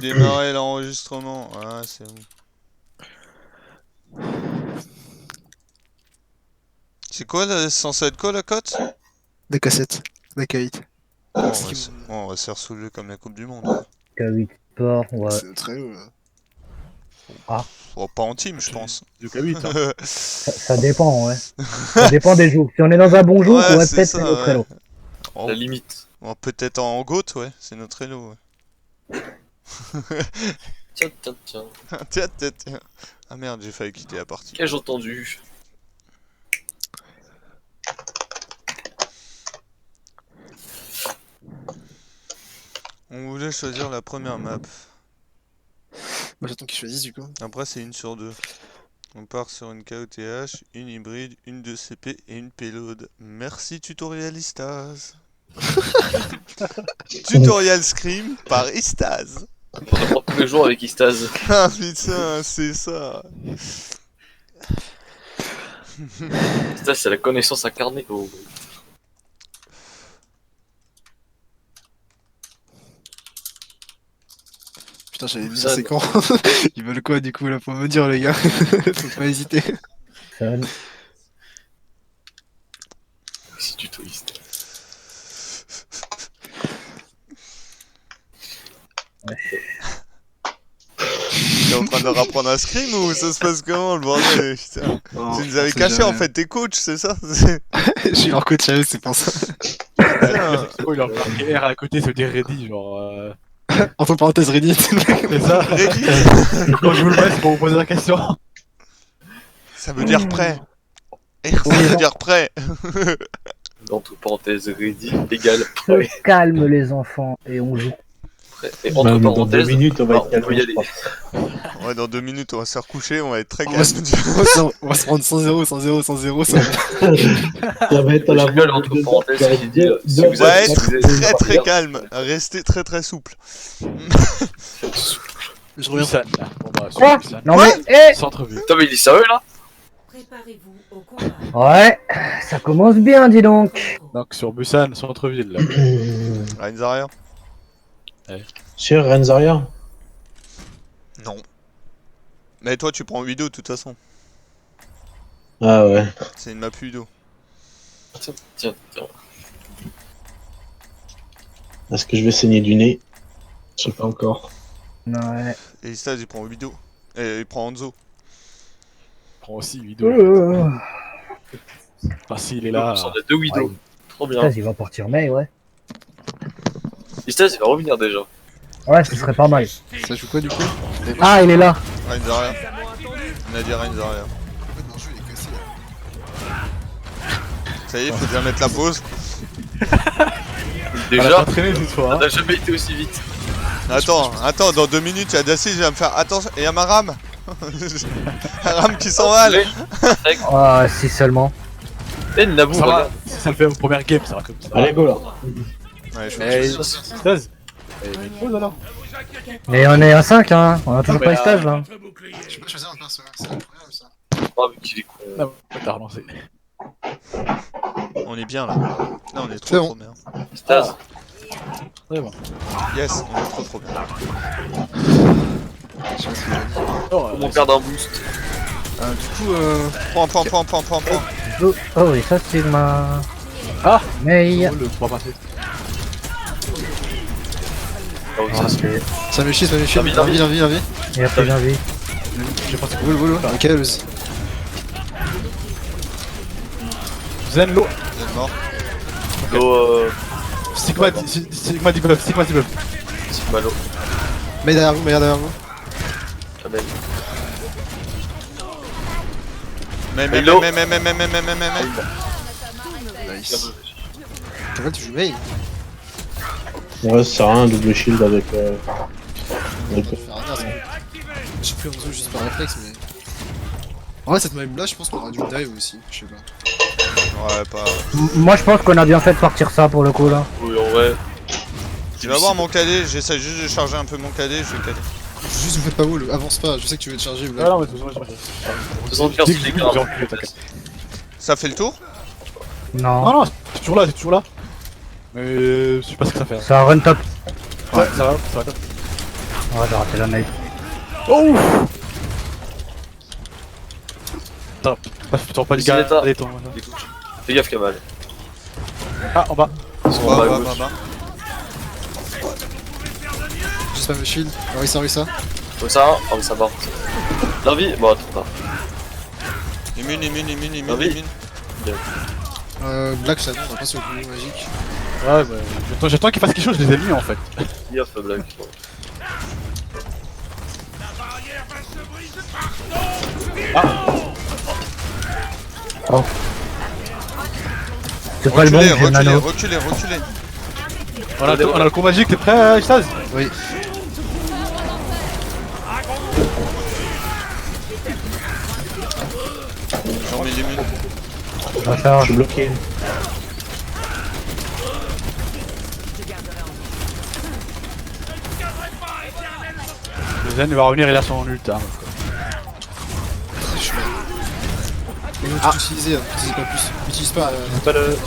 Démarrer l'enregistrement. Ah, c'est bon. C'est quoi, censé être quoi la cote? Des cassettes. Des K8. Bon, on va se faire soulever comme la Coupe du Monde, quoi. K8 Sport, ouais. C'est très haut là. Ah, Bon, pas en team, je pense. Du K8, hein. ça dépend, ouais. Ça dépend des jours. Si on est dans un bon jour, Ouais, ouais, c'est peut-être ça, c'est notre ouais. Elo. Oh, La limite. bon, peut-être en GOAT, ouais, c'est notre Elo, ouais. Tiens, tiens, tiens. Tiens, tiens, tiens. Ah merde, j'ai failli quitter la partie. Qu'ai-je entendu? On voulait choisir la première map. Bah j'attends qu'ils choisissent du coup. Après, c'est une sur deux. On part sur une KOTH, une hybride, une 2CP et une payload. Merci tutorialistas. Tutorial Scream par Istaz. On apprend tous les jours avec Istaz. Ah putain, c'est ça. Istaz, c'est la connaissance incarnée. Oh. Putain, j'avais mis Ça, un séquent. Ils veulent quoi du coup là pour me dire les gars? Faut pas hésiter. Ça, Si tu twistes. T'es en train de leur apprendre un scream ou ça se passe comment le bordel? Putain. Tu nous avais caché en fait tes coachs, c'est ça? Je suis leur coach à eux, c'est pour ça. Putain. Oh, il a marqué R à côté, ça veut dire ready, genre. Entre parenthèses Reddit. C'est ça. Ready. Quand je vous le mets, c'est pour vous poser la question. Ça veut dire prêt. Et ça veut dire prêt. Entre parenthèses, ready égale se prêt. calme les enfants et on joue. Et entre Dans 2 parenthèses, minutes, on va être on peut y calme. aller. Ouais, dans 2 minutes, on va se faire coucher, on va être très On calme. va se prendre 100-0, 100-0, 100-0. Ça... Ça va être à la Je gueule fin entre de parenthèses qui dit si deux- vous On va avez- être si vous très avez- très calme, restez très très souple. Je reviens. Busan, là. Bon, bah, sur Quoi? Busan. Non mais, hé Centre-ville. Putain, mais il est sérieux là? Préparez-vous au combat. Ouais, ça commence bien, dis donc. Donc, sur Busan, centre-ville, là. Reigns arrière? Sur Renzaria. Non. Mais toi, tu prends Widow de toute façon. Ah ouais. C'est une map Widow. Tiens, tiens, tiens. Est-ce que je vais saigner du nez? Je sais pas encore. Ouais. Et Istaz, il prend Widow. Et il prend Hanzo. Prends aussi vidéo. Ah, s'il est là. On a deux widows. Ouais. Trop bien. Putain, il va partir May, ouais. Istaz, il va revenir déjà. Ouais, ce serait pas mal. Ça joue quoi du coup? Ah, il est là. Reigns arrière. On a dit Reigns arrière. Non, je vais les casser là. Ça y est, faut bien mettre la pause. Déjà, Déjà, entraîné cette fois. on Hein. n'a jamais été aussi vite. Attends, dans 2 minutes, il y a Dassis, il va me faire attention. Et il y a ma rame. La rame qui s'envole. Ah, si seulement. Eh, Naboo, Ça va, regarde. si ça le fait en première game, ça va comme ça. Allez, go là. Ouais, je Mais. fais Staz. Eh, mais une pause alors. Mais on est à 5, hein. On a toujours mais pas les stages, là. Je peux pas choisir un perso, c'est incroyable ça. Ah, mais qu'il est con. Non, t'as relancé. On est bien là. Là, on est C'est trop bon. bien. Istaz, Très bon. Yes, on est trop bien. Je sais pas ce qu'il a dit. Oh, comment perdre un boost? Du coup, Point. Oh, et ça, c'est ma. Ah May. le 3 passé. Ah oui, ça, c'est- ça me chie, ça me chie. Ravi, Ravi, ravi, ravi. Et après, j'ai envie. J'ai pensé que boule. Ok, vas-y. Zenlo. Vous êtes mort. Go, Sigma debuff. Sigmalo. Mais derrière vous, derrière vous. Kamel. Mais. Nice. En fait, tu joues May. Ouais, ça sert à rien, double shield avec. avec- Faire rien, ça. J'ai pris Hanzo juste par réflexe, mais. En vrai, cette map là, je pense qu'on aurait dû dive aussi. Je sais pas. Ouais, pas. Moi, je pense qu'on a bien fait de partir ça pour le coup, là. Oui, en vrai. Tu vas voir mon cadet, j'essaie juste de charger un peu mon cadet, je vais cadet. Juste, vous faites pas wall, avance pas. Je sais que tu veux te charger. Ah non, mais c'est bon, 75 Dès que c'est j'ai vu, grave. j'ai enculé, t'inquiète. Ça fait le tour? Non. Non, c'est toujours là. Mais je sais pas ce que ça fait. Hein. Ça run top. Ouais, ça va top. Oh, j'ai raté la nade. Oh. Attends, tu t'en pas du C'est l'état. garder ton. Écoute, fais gaffe Kamal. Ah, en bas. Ils sont en bas à gauche. Je spam le shield. Orisa. Comme ça, oh mais ça va. La vie, bon attends pas. Immune. Ah oui. Black, ça on passe au coup magique. Ouais, bah, j'attends qu'il fasse quelque chose, je les ai mis en fait. Fais gaffe Black. C'est pas le bon, j'ai le nano. Reculez. On a le coup magique, t'es prêt, Staz? Oui. J'en mets l'immune. Va faire. Je suis bloqué. Le Zen il va revenir, il a son ult. Hein. Je suis là. Et l'autre, utilisez, utilisez pas plus. Utilise pas. Pas le.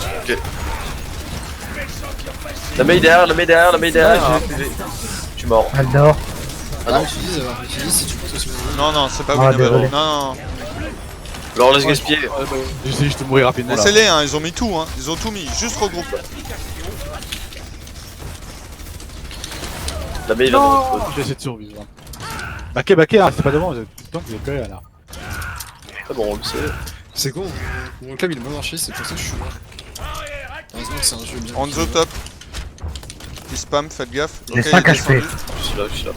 La main derrière. Ah, je suis mort. Elle dort. Utilise si tu penses aussi. Non, c'est pas Ah, winnable. désolé. Non. Alors laisse gaspiller. J'essaie juste de mourir rapidement là. Laissez-les, hein, ils ont mis tout, hein. Ils ont tout mis, juste regroupe. La main il va dans J'ai essayé de survivre. Baquet, hein, c'est pas devant, vous êtes tout le temps que vous êtes que là. Ah bon, on le sait. C'est con, mon club il a pas marché, c'est pour ça que je suis mort. Heureusement que c'est un jeu bien. Hanzo top. Il spam, faites gaffe. J'ai Ok, 5 il est HP. descendu. Je suis là.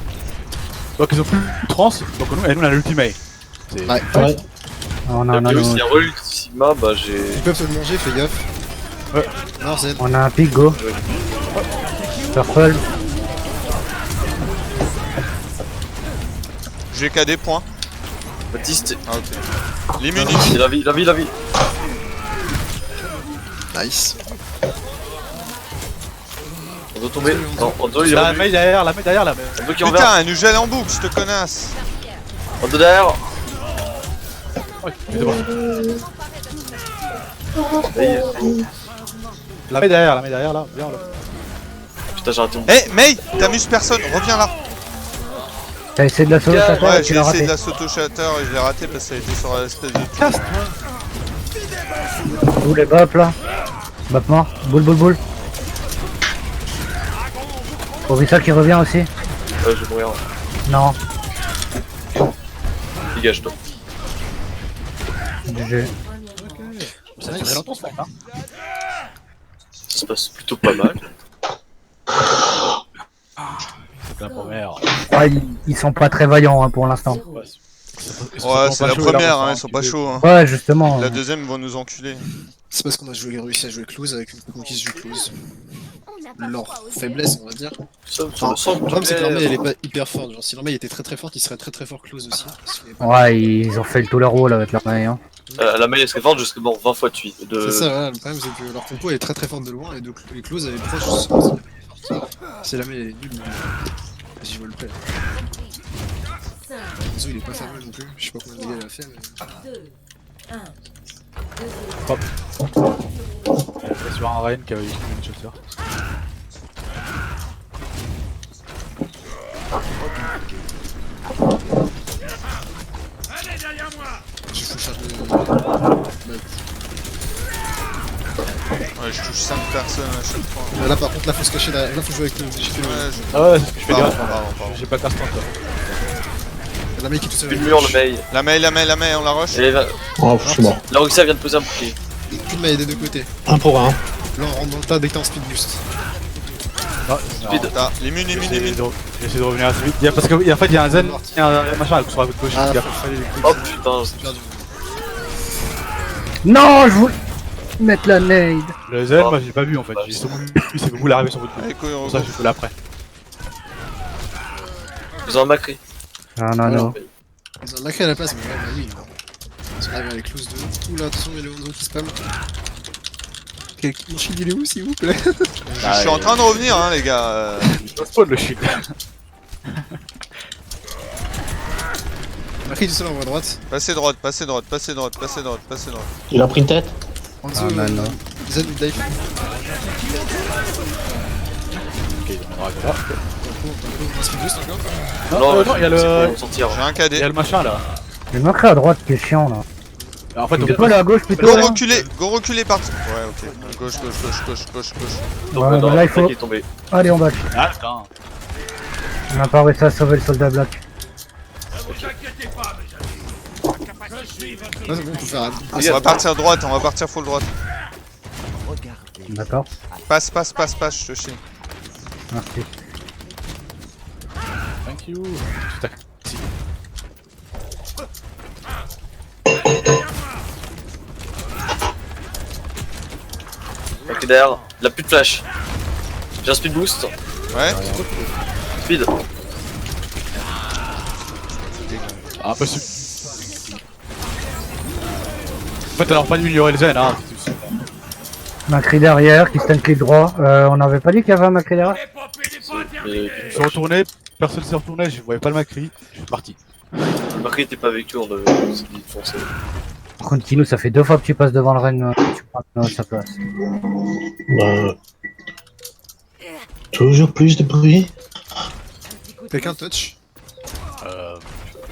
Donc ils ont plus de trans, donc nous on a l'ultimate. C'est. Ouais. Ouais. On a un Puis nano. aussi, il y a Relut Sigma, bah j'ai. Ils peuvent te le manger, fais gaffe. Ouais. Non, Zen. On a un pic, go. Purple. J'ai KD points. Baptiste, Ah, ok. L'immune. il a la vie. Nice. On doit tomber. Non, Hanzo il est La revenu. main derrière, la main. Hanzo qui revient. Putain, elle nous gèle en boucle, cette connasse. Hanzo derrière. Ouais, je vais devoir. Hey. La main derrière là, viens là. Putain, j'ai raté mon. Eh, Mei, t'amuses personne, reviens là. T'as essayé de la sauver, ça Ouais, et tu j'ai l'as essayé raté. de la s'auto-shatter et je l'ai raté parce que ça a été sur l'espèce de. Casse-toi. Où les bop là? Bop mort. Boule. Orisa qui revient aussi? Ouais, je vais mourir. Non. Dégage toi. GG. Ça fait longtemps ce fight, hein. Ça se passe plutôt pas mal. C'est la première. Ah, ils sont pas très vaillants hein, pour l'instant. Ouais, c'est la première, hein, ils sont pas chauds. Hein. Ouais, justement. La deuxième, ils vont nous enculer. C'est parce qu'on a réussi à jouer close avec une conquise du close. Leur faiblesse, on va dire. Ça, Enfin, sur le problème c'est que l'armée elle est pas hyper forte. Genre si l'armée était très forte, il serait très fort close aussi. Parce qu'il est pas- Ouais, ils ont fait le tout leur rôle avec leur main. Hein. La main elle serait forte, je serais mort 20 fois de suite. C'est ça, voilà, le problème c'est que leur compo elle est très forte de loin et donc les close elle est proche. Je sais pas si la main est forte. Si la main elle est nulle, vas-y je vois le play. Enzo il est pas fameux non plus, je sais pas combien de dégâts il a fait mais. 2, 1. C'est sur un Rain qui avait une shooter. Je fous charge de. Ouais, je touche 5 personnes à chaque fois. Là par contre là faut se cacher derrière, là faut jouer avec le GT. Ouais, Ah ouais, c'est ce que je fais Pardon, direct. pardon. J'ai pas casse temps toi. La main qui est tout seul. Une mur le mail. La main, on la rush. Et Oh, je suis mort. la Roxa vient de poser un bouclier. Une main des deux côtés. Un pour un. Là on rentre dans le tas dès que t'es en speed boost. Non, Speed. T'as l'immune. J'essaie de revenir assez vite. En fait, il y a un zen, il y a un machin sur la côte gauche. Ah, Gaffe. fallait les Oh putain, c'est perdu. Non, je voulais mettre la nade. Le zen, moi j'ai pas vu en fait. J'ai sur lui, c'est vous l'arriver sur votre Allez, côte. go, Pour ça, je fais l'après. ils ont un macré. Ah non, non. Ils ont lacré à la place, mais ouais, bah oui. Ils arrivent avec close de. Oula, attention, il y a le Hanzo qui spam. Mon shield il est où s'il vous plaît? Je suis en train de revenir, hein, les gars. Il faut spawn le shield. Macri tout seul en haut à droite. Passez droite. Il a pris une tête. Hanzo, Ah, non. Zen ou dive. Ok, on va là. On se fait boost encore. Non, il y a c'est le. pour sortir. J'ai un Il y a cadet. le machin là. J'ai manqué à droite qui est chiant là. En fait, on C'est pas là à gauche plutôt Go là. reculer parti. Ouais, ok. Gauche. Donc, Ouais, non, là, il le faut- mec est tombé. Allez on va. Ah, putain. On n'a pas réussi à sauver le soldat black. Ouais, c'est bon, on peut faire un. On va partir droite, on va partir full droite. D'accord. Passe, je te chie. Merci. Thank you. Putain. Ok, derrière. Il a plus de flash. J'ai un speed boost. Ouais. Speed. Ah, impossible. En fait, alors pas dû ignorer les zen, hein. Macri derrière, qui stand clic droit. On n'avait pas dit qu'il y avait un Macri derrière. Je suis retourné, personne s'est retourné, je voyais pas le Macri, je suis parti. Le Macri était pas avec eux, on avait s'est dit de foncer. Par contre, Kino, ça fait 2 fois que tu passes devant le Rennes, tu prends sa place. Bah... Toujours plus de bruit. Quelqu'un touch.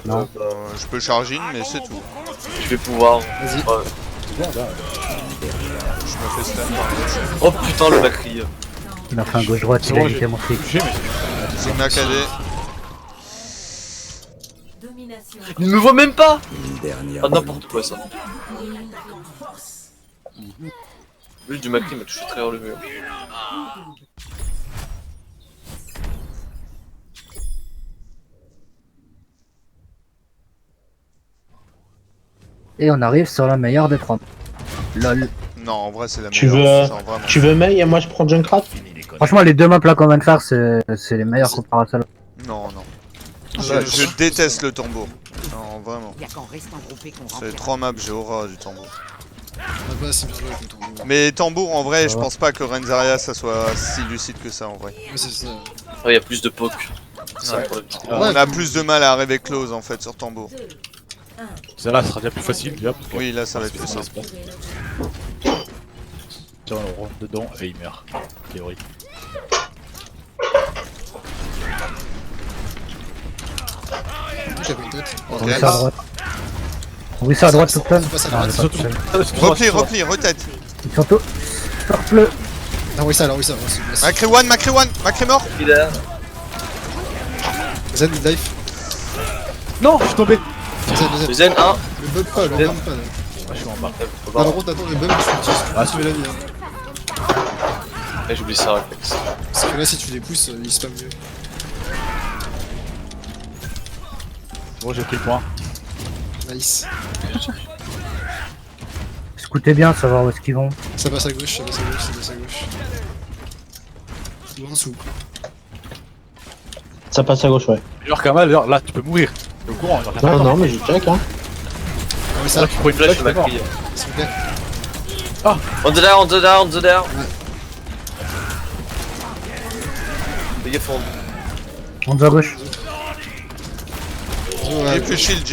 Je peux charger une, mais c'est tout. Je vais pouvoir. Vas-y. Ouais. Je me fais stun par gauche. Oh putain, le Macri. Il a fait un gauche-droite, C'est il a bon, évité mon flic. Touché, mais Sigma cadet. Domination. Il ne me voit même pas. Ah, n'importe quoi ça. Lui du Macri m'a touché très travers le mur. Et on arrive sur la meilleure des 3. LOL. Non, en vrai, c'est la Tu meilleure. veux, Genre, vraiment. tu veux Mei et moi je prends Junkrat? Franchement, les deux maps là qu'on vient de faire, c'est les meilleurs comparés à ça. Non. Ouais, Je déteste le tambour. Non, vraiment. Y'a qu'en restant groupé qu'on C'est 3 maps, j'ai horreur du tambour. On a pas assez bien joué avec le tour. Mais tambour, en vrai, Ça je va. pense pas que Renzaria ça soit si lucide que ça en vrai. Ouais, c'est ça. Ah, il y a plus de poke. C'est ça Ouais. le problème. On a plus de mal à arriver close en fait sur tambour. ça là, ça sera déjà plus facile déjà. Parce que Oui, là ça va être plus simple. tiens, on rentre dedans et il meurt. En théorie. J'avais une tête. Ok. On vit ça à droite. On vit ça à droite tout seul. On passe à Ah, droite. elle est pas tout seul. Repli, retête. Et surtout, surfe-le. Ah oui, ça. Macri mort. Il est là. Zen, dive. Non, je suis tombé. Le Zen 1. Le bump pas, le Zen. bump pas. Là. Ah, je suis en bas. Faut Par voir. contre, attends, le bump, tu Ah, sauves la vie. Hein. Eh, j'oublie ça, réflexe. Parce que là, si tu les pousses, ils spam mieux. Bon, j'ai pris le point. Nice. Écoutez bien, savoir où est-ce qu'ils vont. Ça passe à gauche. Ou en dessous. Ça passe à gauche, ouais. Genre Kamal, là tu peux mourir. T'es au courant, genre, Non, non, mais je check, hein. Ah oui, ça, là tu prends une Flash, flèche, le t'es mort. Macri. s'il vous plaît. On the down. Fais gaffe, on. On va à gauche. J'ai plus shield.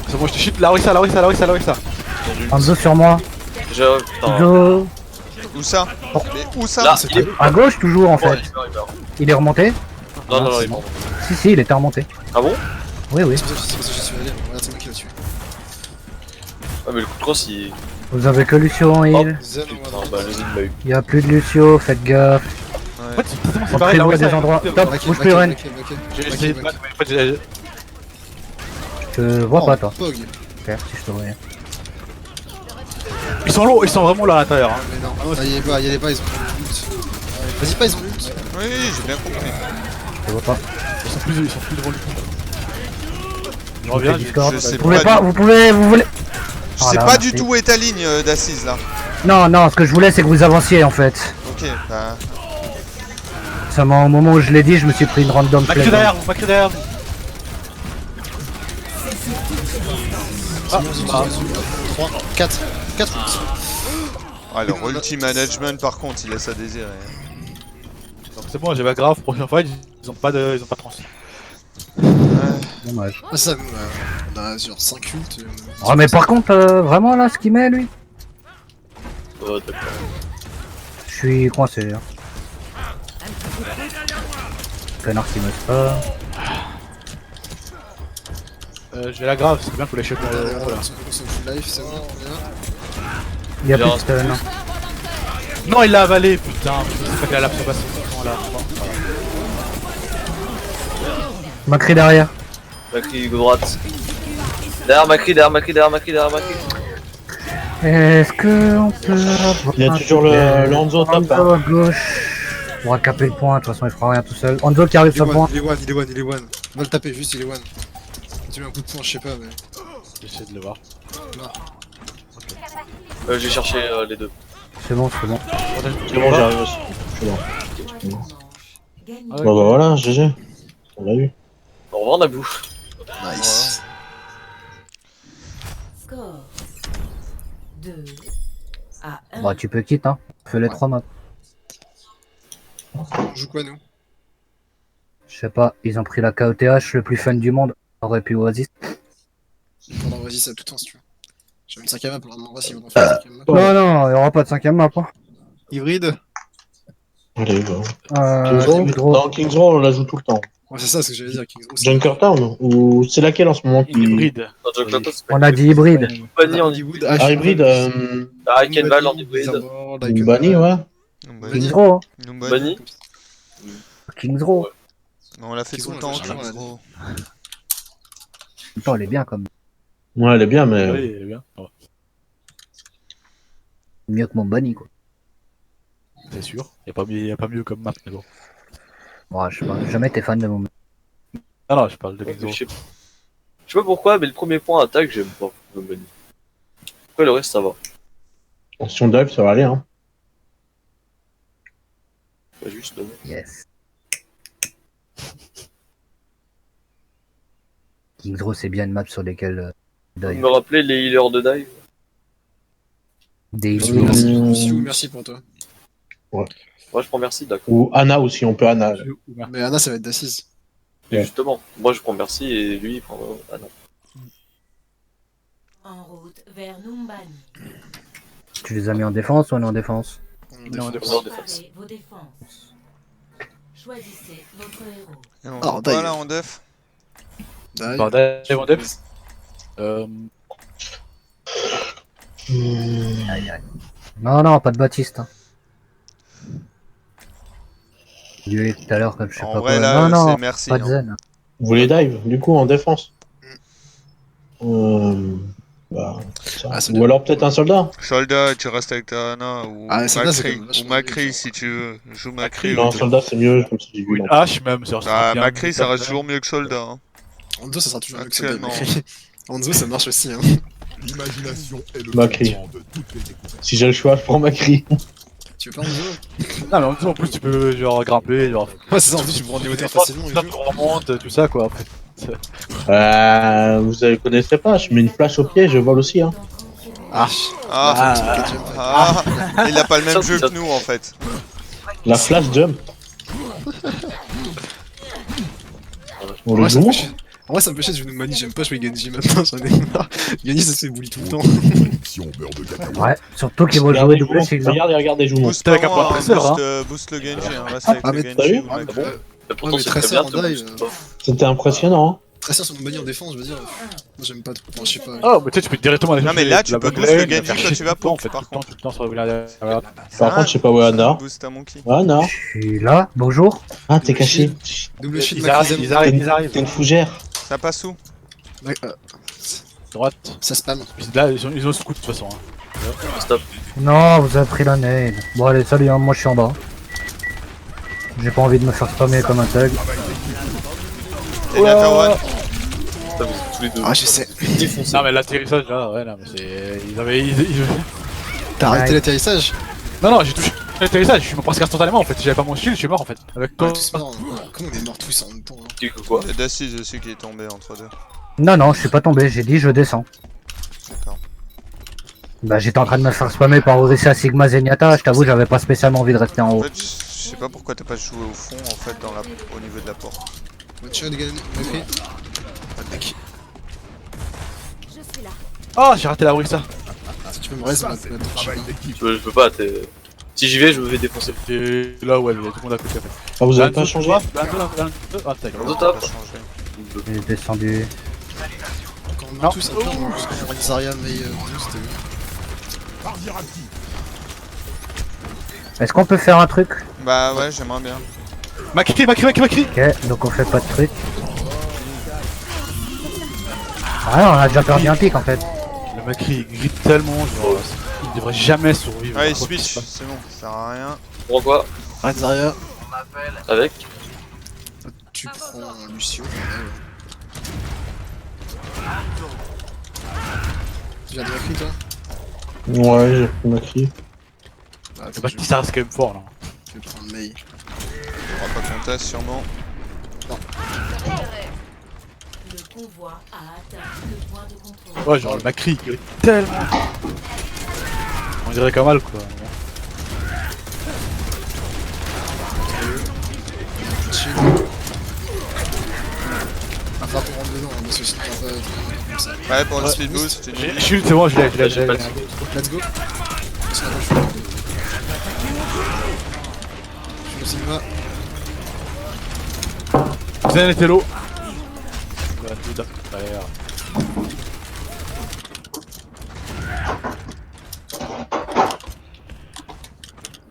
C'est bon, je te chute, la ça. Hanzo sur moi. J'ai. Putain. Hanzo. Où ça? Mais où ça? Là, il est. À gauche toujours en fait. Ouais, il meurt. Il est remonté? Non, c'est il bon. meurt. Si, il était remonté. Ah bon? Oui. C'est pour ça que je suis allé. Regarde, c'est moi qui l'a tué. Ah, mais le coup de crosse, il. Vous avez que Lucio en heal. Zen, on Putain, va bah, le Zen m'a eu. Il y a plus de Lucio, faites gaffe. En fait, c'est On pareil, là prévoit où des endroits. Top, bouge plus Ren. J'ai essayé de battre, mais en fait, j'ai. Je vois pas toi. Pog. Ok, si je te voyais. Ils sont lourds, ils sont vraiment là à l'intérieur. Hein. Mais non, ah, y allez pas, ils ont ult. Vas-y pas, ils ont ult. Oui, j'ai bien compris. Je vois pas. Ils sont plus devant lui. Je reviens, Discord. je sais Vous pouvez pas pas, vous voulez. Je sais Voilà, pas du merci. tout où est ta ligne d'assise là. Non, ce que je voulais c'est que vous avanciez en fait. Ok, bah. Seulement au moment où je l'ai dit, je me suis pris une random Macri play. derrière vous, Macri derrière vous. Ah, 3, 4 ult. Alors, ulti management par contre, il laisse à désirer. Donc c'est bon, j'ai pas grave, prochaine fois ils ont pas de trans. Dommage. Ah, ça, on a sur 5 ult. Oh, mais par contre, vraiment là, ce qu'il met lui, Oh, d'accord. je suis coincé. Hein. connard qui me pas. Je vais la grave, c'est bien pour les choper. Voilà, Voilà. on s'en full life, c'est bon, on est là. Y'a plus Bien. de stun. hein. Non, il l'a avalé, putain. C'est pas qu'il a l'absorption là. Macri derrière. Macri, droite. Derrière Macri, derrière Macri, derrière Macri, derrière Macri. Est-ce que on peut avoir Il y a un toujours truc, le Hanzo top. Hanzo Hein. à gauche. On va caper le point, de toute façon il fera rien tout seul. Hanzo qui arrive Il est sur le one, point. il est one, il est one, il est one. On va le taper, juste il est one. Tu mets un coup de poing, je sais pas, mais. J'essaie de le voir. J'ai cherché les deux. C'est bon, c'est bon. C'est bon, j'arrive aussi. Je suis là. Gagné. Ah ouais. Bon bah voilà, GG. On l'a eu. Au revoir Naboo. Nice. Score 2 à 1. Bah tu peux quitter hein. Fais les 3 maps. On joue quoi, nous? Je sais pas, ils ont pris la KOTH le plus fun du monde. Aurait pu Oasis. Pendant vas-y, ça a tout le temps si tu veux. J'ai une 5ème map, alors demande-moi s'ils vont en faire une 5ème map. Non, non, il y aura pas de 5ème map. Hein. Hybride? Allez, bah. Kings Row Hydro. Dans Kings Row, on la joue tout le temps. Ouais, c'est ça ce que j'allais dire, Kings Row. Junkertown ou c'est laquelle en ce moment qui... Hybride. Dans Jack Latto, c'est On a dit hybride. Bunny en Hollywood, Ah, hybride, Kenval en hybride. Bunny, ouais. Kings Row. Hein. Bunny. Kings Row. On l'a fait Kings tout le Row, temps, on l'a Kings jamais Row. Putain, elle est bien comme. Ouais, elle est bien, mais... Oui, il est bien. Ouais, Mieux que mon bunny quoi. c'est sûr. Y a pas mieux comme map, mais bon. Ouais, je sais pas, jamais été fan de mon. Ah non, je parle de Je Kings sais pas pourquoi, mais le premier point attaque, j'aime pas le Bunny. Après le reste, ça va. Si on dive, ça va aller, hein. Pas juste. Yes. Kings Row c'est bien une map sur lesquelles. Vous me rappelez les healers de dive? Des Merci, merci pour toi. Moi je prends merci, d'accord. Ou Anna aussi, on peut Anna. Mais Anna, ça va être d'assise. Et justement, moi je prends merci et lui il prend. Ah non. En route vers Numbani. Tu les as mis en défense ou on est en défense? Non, défense. Préparez vos défenses. Choisissez votre héros. Et on Alors, va pas dive. là en def. Dive. Bah, Dave en def. Aïe aïe. Non, non, pas de Baptiste. Hein. Il est tout à l'heure comme je sais En pas vrai quoi. là, non, c'est non, merci. pas de hein. zen. Vous voulez dive, du coup, en défense bah, ça. Ah, c'est Ou bien. alors peut-être un soldat. Soldat, tu restes avec ta Anna ou Ah, soldat, c'est Macri. quand même Ou vachement Macri mieux, si tu veux. Joue Macri, Macri. Non, ou- soldat c'est mieux, comme ça j'ai vu. Ou une hache même, ça Ah, bien. Macri ça reste toujours mieux que soldat. Hein. Hanzo, ça sera toujours mieux que ça. Actuellement. Hanzo, ça marche aussi. Hein. L'imagination est le Macri. fondement de toutes les découvertes. Si j'ai le choix, je prends Macri. Tu veux pas Hanzo? Non, mais en plus, tu peux genre grimper, genre. Ouais, c'est ça, en plus, tu peux prendre les hauteurs facilement. et Tu tout. remontes, tout ça quoi. Après. Vous connaissez pas, je mets une flash au pied, je vole aussi. Hein. Ah, Il a pas le même Ça, jeu ça- que nous en fait. La flash jump. On en le vrai, ça joue. me fait chier. En vrai, ça me fait chier de jouer Numbani, j'aime pas jouer Genji maintenant, j'en ai marre. Genji, ça se fait bully tout le temps. Si on meurt de cacahuètes, Ouais, surtout qu'ils vont jouer Regardez, double joue, shield. Hein. regardez, joue. Boost avec pas un moi, point hein, presseur, boost le Genji, hein, reste avec Ah, le mais Genji t'as vu ou Ah, Macri. mais Mais pourtant Ouais, mais c'est très très fort bien. en te dive. boost. C'était impressionnant. Hein. Très sûr sur Numbani en défense, je veux dire. Moi, j'aime pas trop. Enfin, je sais pas. Oh, mais tu sais, tu peux directement aller Non, mais chercher là, la tu peux bonne boost le lane, Genji faire quand chier tu vas tout le temps, poke, en fait, par tout le temps, contre. tout le temps sur la Par contre, je sais pas où est Anna. Boost à Monkey. Anna. Je suis là, bonjour. Ah, t'es caché. Double shield, Ils arrivent, Macri, ils arrivent, ils arrivent. T'es une fougère. Ça passe où? Droite. Ça spam. Puis là, ils ont ce coup de toute façon. Hein. Stop. Non, vous avez pris la nade. Bon, allez, salut, hein, moi je suis en bas. J'ai pas envie de me faire spammer comme un thug. Et la Tawa. Putain, vous êtes tous les deux. Ah, je sais. Non, mais l'atterrissage là, ouais, non, mais c'est. Ils avaient. T'as arrêté Ouais. l'atterrissage? Non, non, j'ai touché l'atterrissage, je suis presque instantanément en fait. Si j'avais pas mon shield, je suis mort en fait. Avec On toi. est tous morts. Comment on est morts tous en même temps? Hein? Tu dis quoi? Il y a Dacis aussi qui est tombé entre deux. Non, non, je suis pas tombé, j'ai dit je descends. D'accord. Bah, j'étais en train de me faire spammer par Orisa Sigma Zenyatta, je t'avoue, j'avais pas spécialement envie de rester en En haut. fait, je sais pas pourquoi t'as pas joué au fond en fait au niveau de la porte. One shot, Macri. Pas de mec. Je suis là. Oh, j'ai raté la brisa. Si tu peux me reste, ça ma c'est le travail d'équipe. Je peux pas, t'es. Si j'y vais, je me fais défoncer. Et là, ouais, il y a tout le monde à côté. En fait. Ah, vous avez L'un pas de changé toi, l'un de deux, ah, tac. On top. Ça a changé. Il est descendu. Quand on Non. a tous un peu, parce qu'on aurait Zarya, mais c'était mieux. Barrière active. Est-ce qu'on peut faire un truc? Bah ouais, j'aimerais bien. Macri. Ok, donc on fait pas de truc. Ah non, on a déjà perdu un pic en fait. Le Macri il grite tellement, genre, il devrait jamais survivre. Allez, Quoi que switch, ce soit. c'est bon, ça sert à rien. Pourquoi Arrête Zarya. Avec Tu prends Lucio. Tu viens de Macri toi? Ouais, j'ai pris ma crie. Bah, Le Macri ça reste quand même fort là. Je vais prendre Mei. On va pas contester sûrement. Le convoi a atteint le point de contrôle. Ouais, genre le Macri il grite tellement. On dirait qu'un mal quoi. Chill. Va falloir qu'on rentre dedans, hein, parce que sinon on va pas comme ça. Ouais, pour le Ouais, speed boost, tu Je suis, c'est bon, je l'ai. J'ai pas de Let's go. Sinon on va le faire. Je me Sigma. Vous avez les l'eau.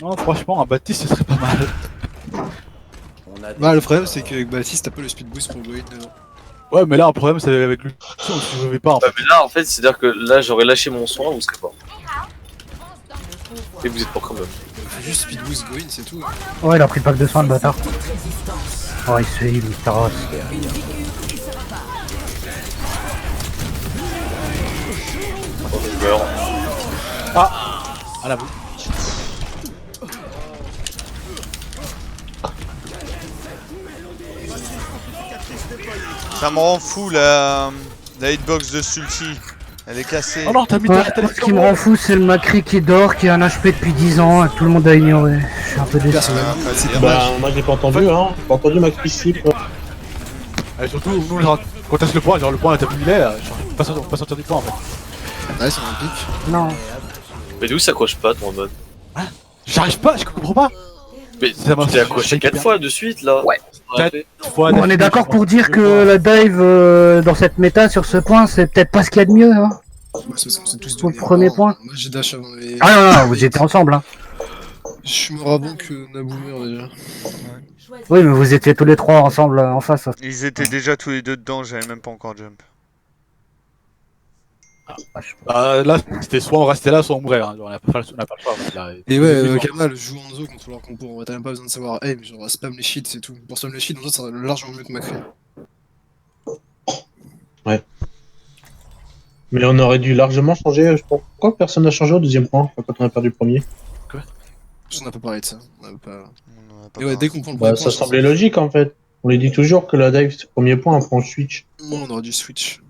Non, franchement, un Baptiste ce serait pas mal. Bah le problème c'est qu'avec Baptiste t'as pas le speed boost pour Goïd dedans. Ouais, mais là, le problème c'est avec lui. Si on ne survivait pas en fait. Bah, mais là, en fait, c'est-à-dire que là, j'aurais lâché mon soin, vous serez pas. Et vous êtes pas quand même. Faut juste speed boost Goïd, c'est tout. Ouais, il a pris le pack de soins, le bâtard. Oh, il se fait heal, il tarosse. Oh, je meurs. À la boue. Ça me rend fou la hitbox de Sulti. Elle est cassée. Oh non, t'as mis Ouais, ta ce qui me rend fou, c'est le Macri qui dort, qui a un HP depuis 10 ans, et tout le monde a ignoré. Je suis un peu déçu. Personnellement, pas c'est dire. dommage. Bah, moi j'ai pas entendu, hein. J'ai pas entendu ma crie slip. Et surtout, nous, genre, quand t'as le point, genre le point là, t'as vu il est là, genre, on peut pas sortir du point en fait. Ouais, c'est un pic. Non. Mais d'où ça coche pas, toi, en mode J'arrive pas, je comprends pas. Mais Ça m'a tu t'es accroché 4 fois de suite, là. Ouais. On est d'accord pour dire que la dive dans cette méta sur ce point, c'est peut-être pas ce qu'il y a de mieux, hein. Moi, c'est parce qu'on s'est tous Pour le donné premier un rang. point. Moi j'ai dash avant les. Ah non, non, vous étiez ensemble, hein. Je suis mort avant que Naboo meure déjà. Choisissez Oui, mais vous étiez tous les trois ensemble en face. Ils étaient déjà tous les deux dedans, j'avais même pas encore jump. Bah là, c'était soit on restait là, soit on mourait. Hein. Genre, on a pas le choix. En fait, là. Et ouais, Kamal joue Hanzo contre leur compo, t'as même pas besoin de savoir aim, genre spam les cheats c'est tout. Pour spam les cheats, Hanzo ça va largement mieux que Macri. Mais on aurait dû largement changer. Pourquoi personne n'a changé au deuxième point quand on a perdu le premier? On n'a pas parlé de ça. On n'a pas... On en a pas Et ouais, parlé. dès qu'on prend le premier Bah, point, ça semblait logique en fait. On les dit toujours que la dive c'est le premier point, après on switch. Moi on aurait dû switch.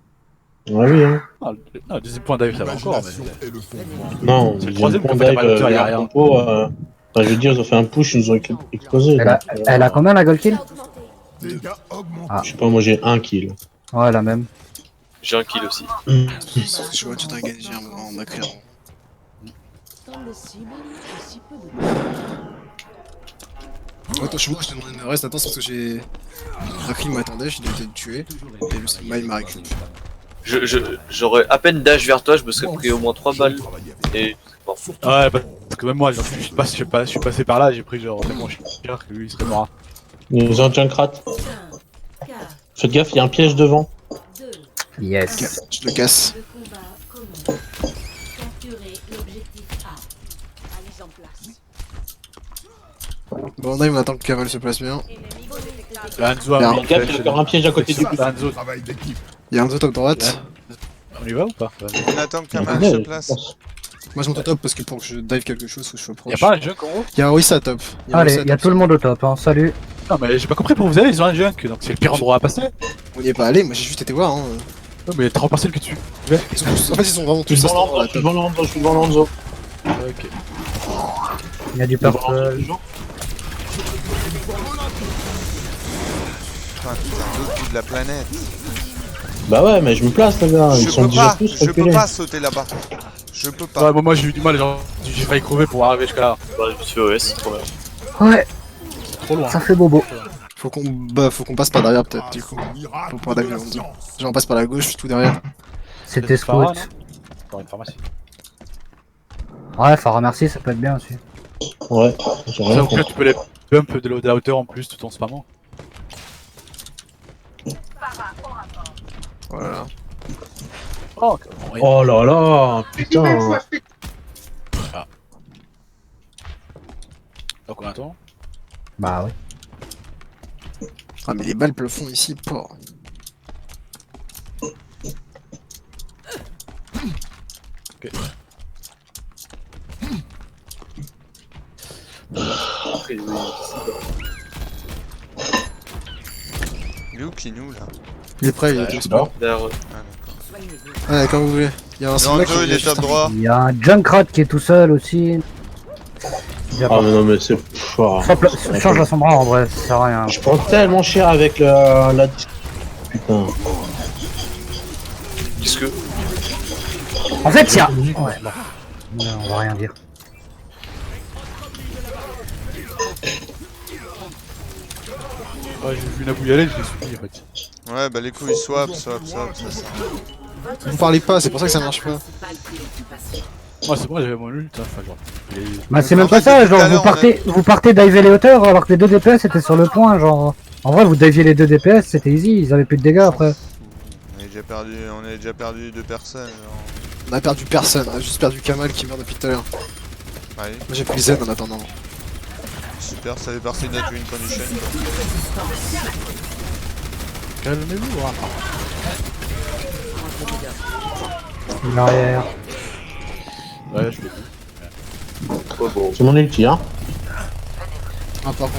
Ouais, oui, hein. Ah, le deuxième point d'arrivée, ça va encore. L'imagination Mais... est le fondement. Non, C'est le deuxième troisième point qu'on fait, dive, t'as pas le tir, y a leur rien. compo, enfin, je veux dire, ils ont fait un push, ils nous ont explosé. Elle a combien la gold kill? Dégâts augmentés. Ah. Je sais pas, moi j'ai 1 kill. Ouais, la même. J'ai un kill aussi. Je vois tout un Genji en Macri. Attends, je te demande une reste, attends, c'est parce que j'ai. Macri m'attendait, je devais te tuer. Et juste Maï m'a récup. J'aurais à peine dash vers toi, je me serais pris au moins 3 balles. Et bon. Ouais, parce que même moi, genre, je suis passé par là, j'ai pris genre tellement cher que lui il serait mort. Ils ont Junkrat. 5, 4, Faites gaffe, il y a un piège devant. 2, Yes. Je le casse. le combat commence. Capturez l'objectif A. Bon, là, on attend que Kamal se place bien. Hanzo Bien. a Faites gaffe, il y a encore un piège à côté du Hanzo, Travail d'équipe. Il y a un top droite. on y va ou pas? On attend que Kamal Ouais, se je place. pense. Moi je monte au top parce que pour que je dive quelque chose, faut que je sois proche. Y'a pas un junk en haut? Il y a un Orisa top. Allez, il y a tout le monde au top, hein. Salut. Non, mais j'ai pas compris pour vous aller, ils ont un junk, donc c'est le pire endroit à passer. On y est pas allé, moi j'ai juste été voir. Hein. Non, mais 30 parcelles que tu. Ils sont tous- En fait, ils sont vraiment Je tous suis devant dans la Lanzo, je suis top. devant Lanzo, je suis devant Lanzo. Ok. Il y a du Devant Lanzo, purple. toujours. Putain, l'autre bout de la planète. Bah ouais, mais je me place, les gars. Ils Je sont peux déjà pas, tous je peux reculés. pas sauter là-bas. Je peux pas. Ouais, bon, moi j'ai eu du mal, genre, j'ai failli crever pour arriver jusqu'à là. Bah, je suis OS, c'est trop bien. Ouais, Trop loin. ça fait bobo. Faut qu'on passe par derrière peut-être du coup. Miracle Faut pas de d'aller la en dessous. science. Genre on passe par la gauche, tout derrière. C'était Farah, scout. non Dans une pharmacie. Ouais, Farah merci, ça peut être bien aussi. Ouais, j'ai Ça, rien au pire, contre. tu peux les bump de la hauteur en plus tout en spammant. Voilà. Oh, Oh là là, putain. Donc on attend. Bah ouais. Ah mais les balles plafond ici, pas. Ok. Après, oui, Il est où Kinou là? Il est prêt, il est Je tout suis là. derrière, Ah d'accord. Ouais, comme vous voulez. Il y a un Dans mec deux, il est top droit. Il y a un Junkrat qui est tout seul aussi. Déjà Ah pas. mais non mais c'est... Pff, ah. Change à son bras en vrai, ça sert à rien. Je prends tellement cher avec la... Putain. qu'est-ce que. En fait, il y a... Ouais, bon. Non, on va rien dire. Ouais, j'ai vu Nabou y aller, je l'ai suivi en fait. Ouais, bah les couilles, swap, ça. Vous parlez pas, c'est pour ça que ça marche pas. Moi c'est bon, j'avais mon ult, enfin genre. il est- Bah c'est En même fait, pas ça, depuis tout genre à l'heure, vous partez diver les hauteurs alors que les deux DPS étaient sur le point, genre... En vrai vous diviez les deux DPS, c'était easy, ils avaient plus de dégâts après. On a déjà perdu 2 personnes. Genre. On a perdu personne, on a juste perdu Kamal qui meurt depuis tout à l'heure. Allez, Moi j'ai pris Zen en attendant. super, ça fait partie de notre win condition. Quoi. Calmez-vous, hein. Une arrière. Ouais, je l'ai vu. Ouais, bon. C'est mon ulti, hein. Ah par contre.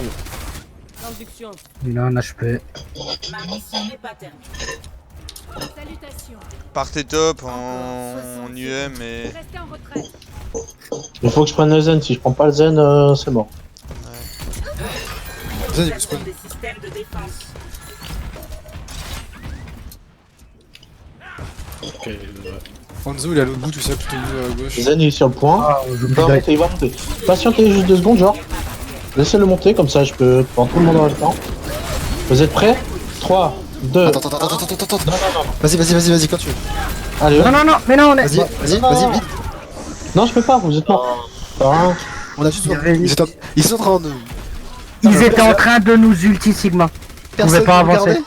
Induction. Il a un HP. Ma mission n'est pas terminée. Salutations. Partez top en UM et... Restez en retraite. Il faut que je prenne le zen. Si je prends pas le zen, c'est mort. Zen il peut spawn. Des systèmes de défense. Ok, Hanzo il est à l'autre bout, tu sais, plutôt à gauche. Zen il est sur le point. Ah, Il va monter, il va monter. Patientez juste 2 secondes, genre. Laissez-le monter, comme ça je peux prendre tout le monde en même temps. Vous êtes prêts 3, 2... Attends, vas-y, quand tu veux. Allez, Non, non, non, mais non, on est... Vas-y, vite. Non, je peux pas, vous êtes morts. Hein. On a juste. Il y avait- Ils sont en train de. Ils étaient en train de nous ulti Sigma. Personne pas ne regardait.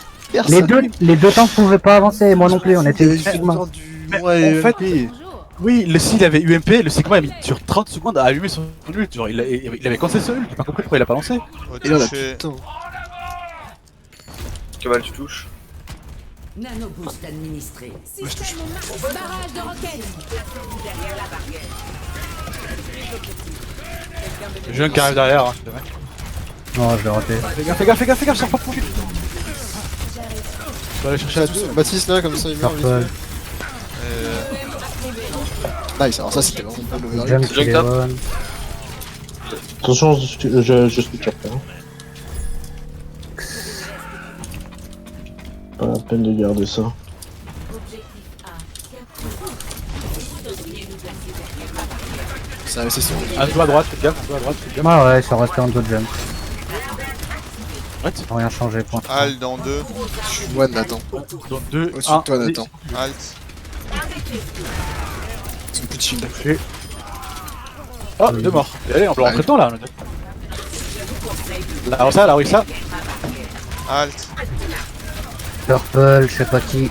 Les deux tanks pouvaient pas avancer, moi non plus, on était ulti Sigma. en fait, oui, le s'il avait UMP, le Sigma a mis sur 30 secondes à allumer son ult. Genre, il avait commencé son ult, j'ai pas compris pourquoi il a pas lancé. Et là, on a Retouché. putain. Kamal, tu touches. Nanoboost administré. Ouais, je touche. Barrage de roquettes. Derrière la barrière. J'ai un qui arrive derrière, hein, c'est vrai. Non, je l'ai raté. Fais gaffe, sors pas trop vite. Je vais aller chercher la douce. Baptiste là, comme ça, il meurt. Purple, Nice, alors ça c'était vraiment pas le Jump Junk tap. Leon. Attention, je suis turpé. Hein. Pas la peine de garder ça. Ça c'est sûr. Un peu à droite, fais gaffe, un peu à droite, fais gaffe. Ah ouais, ça restait en deux jump. What Sans rien changer pour l'instant. Al dans 2. Je suis one, Nathan. Donc 2, Au-dessus 1, de toi, Nathan. Alt. Ils ont plus de shield. Oh, 2 morts. Et allez, on peut rentrer dedans là. Alors ça, Alt. Purple, je sais pas qui.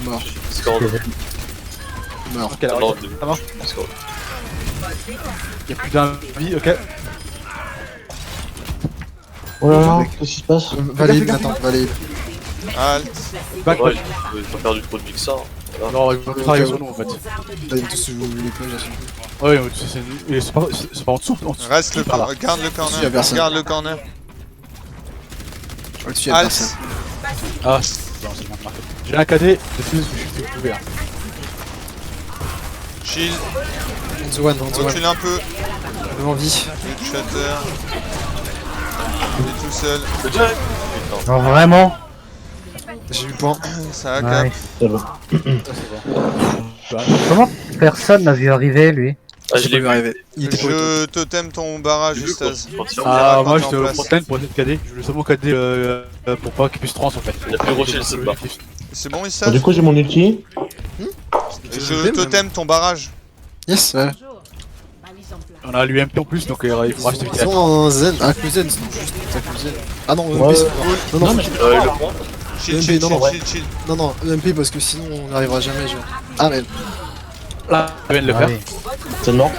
Mort. Score de. Mort. Ok, alors, ça marche. Score. Il y a plus d'un vie, ok. Oh là là, qu'est-ce qui se passe? Valide, Nathan, valide. Alt. Back, Ouais, il faut pas perdu trop de pics ça. Voilà. non, il faut travailler sur nous en fait. Valide tous les pages, là, Ouais, c'est pas en dessous. Reste le Par là. corner. Garde le Dessus, y a corner. personne. Garde le corner. Au-dessus, y'a Alt. personne. Ah, non, c'est bien parfait. J'ai un KD, je suis ouvert. Shield. Hanzo one. Recule un peu. Devant vie. Le shatter. Il est tout seul. Le junk. Putain. Genre vraiment. J'ai eu le point. Ça a cap. Nice. C'est bon. Ouais. Comment personne n'a vu arriver lui? Ah, je l'ai vu. arriver. Il était pas au top. Je totem ton barrage, Ustaz. Ah, moi quand j'étais t'es en au place. Fontaine pour essayer de KD. Je voulais seulement KD pour pas qu'il puisse trans en fait. Il a fait rusher le Selba. C'est bon, Bon, Ustaz? du coup, j'ai mon ulti. Je totem ton barrage. Yes, ouais. Bonjour. Balise en place. On a l'UMP en plus donc il faut rester Ils vite. sont en zen. Ah, que zen, sinon juste. T'as que zen. Ah non, EMP, Ouais. c'est non, non, Non, mais Le point. Chill, EMP, chill, non, chill, non, chill, chill. non, non, EMP parce que sinon on n'arrivera jamais, genre. Ah, mais. Là, je viens de le Ah faire. oui. C'est mort.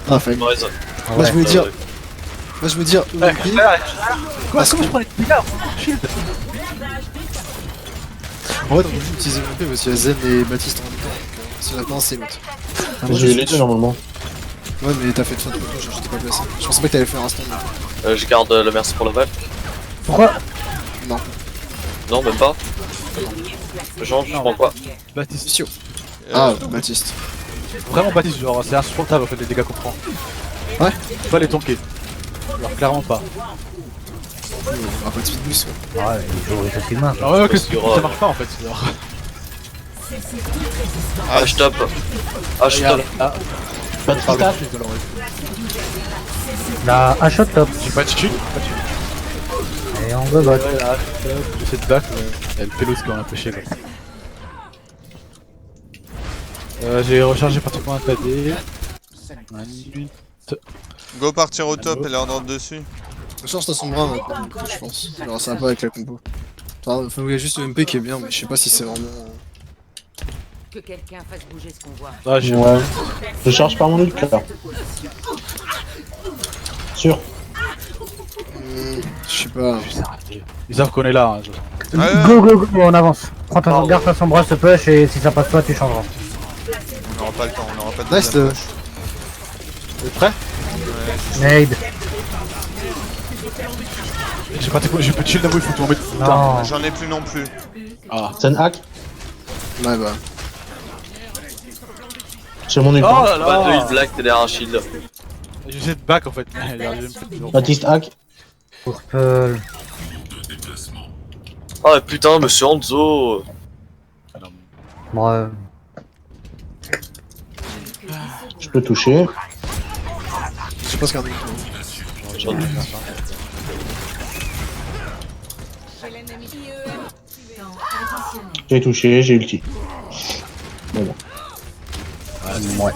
Ah, fine. Non, raison. Ah Moi ouais. je voulais dire. Ouais. Moi je veux dire Ouais, EMP. Quoi, comment je prends les dégâts? Shield. En fait, on peut juste utiliser EMP parce qu'il y a Zen et Baptiste en même temps. Donc, si on a pas, c'est l'autre. Ah, moi, J'ai eu je- les deux normalement. Ouais, mais t'as fait de fin de touche, j'étais pas placé. Je pensais pas que t'allais faire un stand. Je garde le merci pour la balle. Pourquoi? Non, même pas. Je change, je prends quoi? Baptiste. Fissio. Euh, Ah, Baptiste. Vraiment Baptiste, genre c'est insupportable en fait les dégâts qu'on prend. Ouais. Faut pas les tanker. Alors clairement pas. On aura pas de speed boost, quoi. Ouais, il joue facilement. Alors ouais, que Parce que, ça marche pas en fait. Genre. Ah, je tape. Ah, je tape. Ah, Pas de par le stack. shield, alors, ouais. La H top. J'ai pas de shield. Et on veut bot. Ouais, là, j'essaie de back, mais il y a le pélos qui m'a empêché quoi. J'ai rechargé pratiquement un KD. Un minute. Go partir au top et leur ordre dessus. Change t'as son bras maintenant, du coup, je pense. Alors ça va pas avec la compo. Enfin, il y a juste EMP qui est bien, mais je sais pas si c'est vraiment. Que quelqu'un fasse bouger ce qu'on voit. Ah, j'ai Ouais. Je charge par mon ulti là. Sûr. Je sais pas. Ils savent qu'on est là. Hein, Ouais, Go go go, on avance. Prends ta sauvegarde, ta son bras se push et si ça passe pas, tu changeras. on n'aura pas le temps, on n'aura pas de Nice, deuxième push. Vous êtes prêts? Nade. J'ai pratiquement. J'ai plus de shield à vous, il faut que tu m'en mettes. Non. J'en ai plus non plus. Ah. C'est un hack. Ouais, bah. J'ai mon ulti. Oh là Pas de là! heal black, t'es derrière un shield. J'essaie de back en fait. Il arrive même pas. Baptiste hack. Purple. Ah putain, monsieur Hanzo. Ouais. Je peux toucher. Je sais pas ce qu'il y a J'en ai. J'ai touché, j'ai ulti. Bon. Ouais.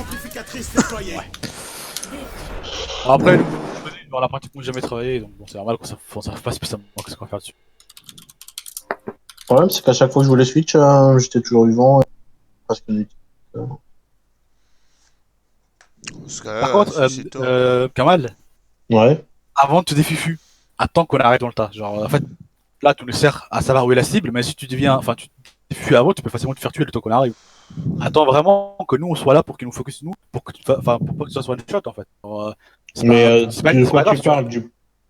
Après, on a pratiquement jamais travaillé, donc bon, c'est normal qu'on savent pas spécialement qu'est-ce qu'on va faire dessus. Le problème, c'est qu'à chaque fois que je voulais switch, j'étais toujours vivant. Presque une ulti. Parce que là, Par contre, suicide-toi. Kamal, Ouais. avant de te défifu, attends qu'on arrête dans le tas. Genre, en fait, là, tu nous sers à savoir où est la cible, mais si tu deviens, enfin, tu te défifus avant, tu peux facilement te faire tuer le temps qu'on arrive. Attends vraiment que nous on soit là pour qu'il nous focus nous, pour que tu enfin, pour pas que ça soit une shot en fait. Genre, c'est Mais pas- c'est pas de c'est quoi pas grave, tu tu vois. parles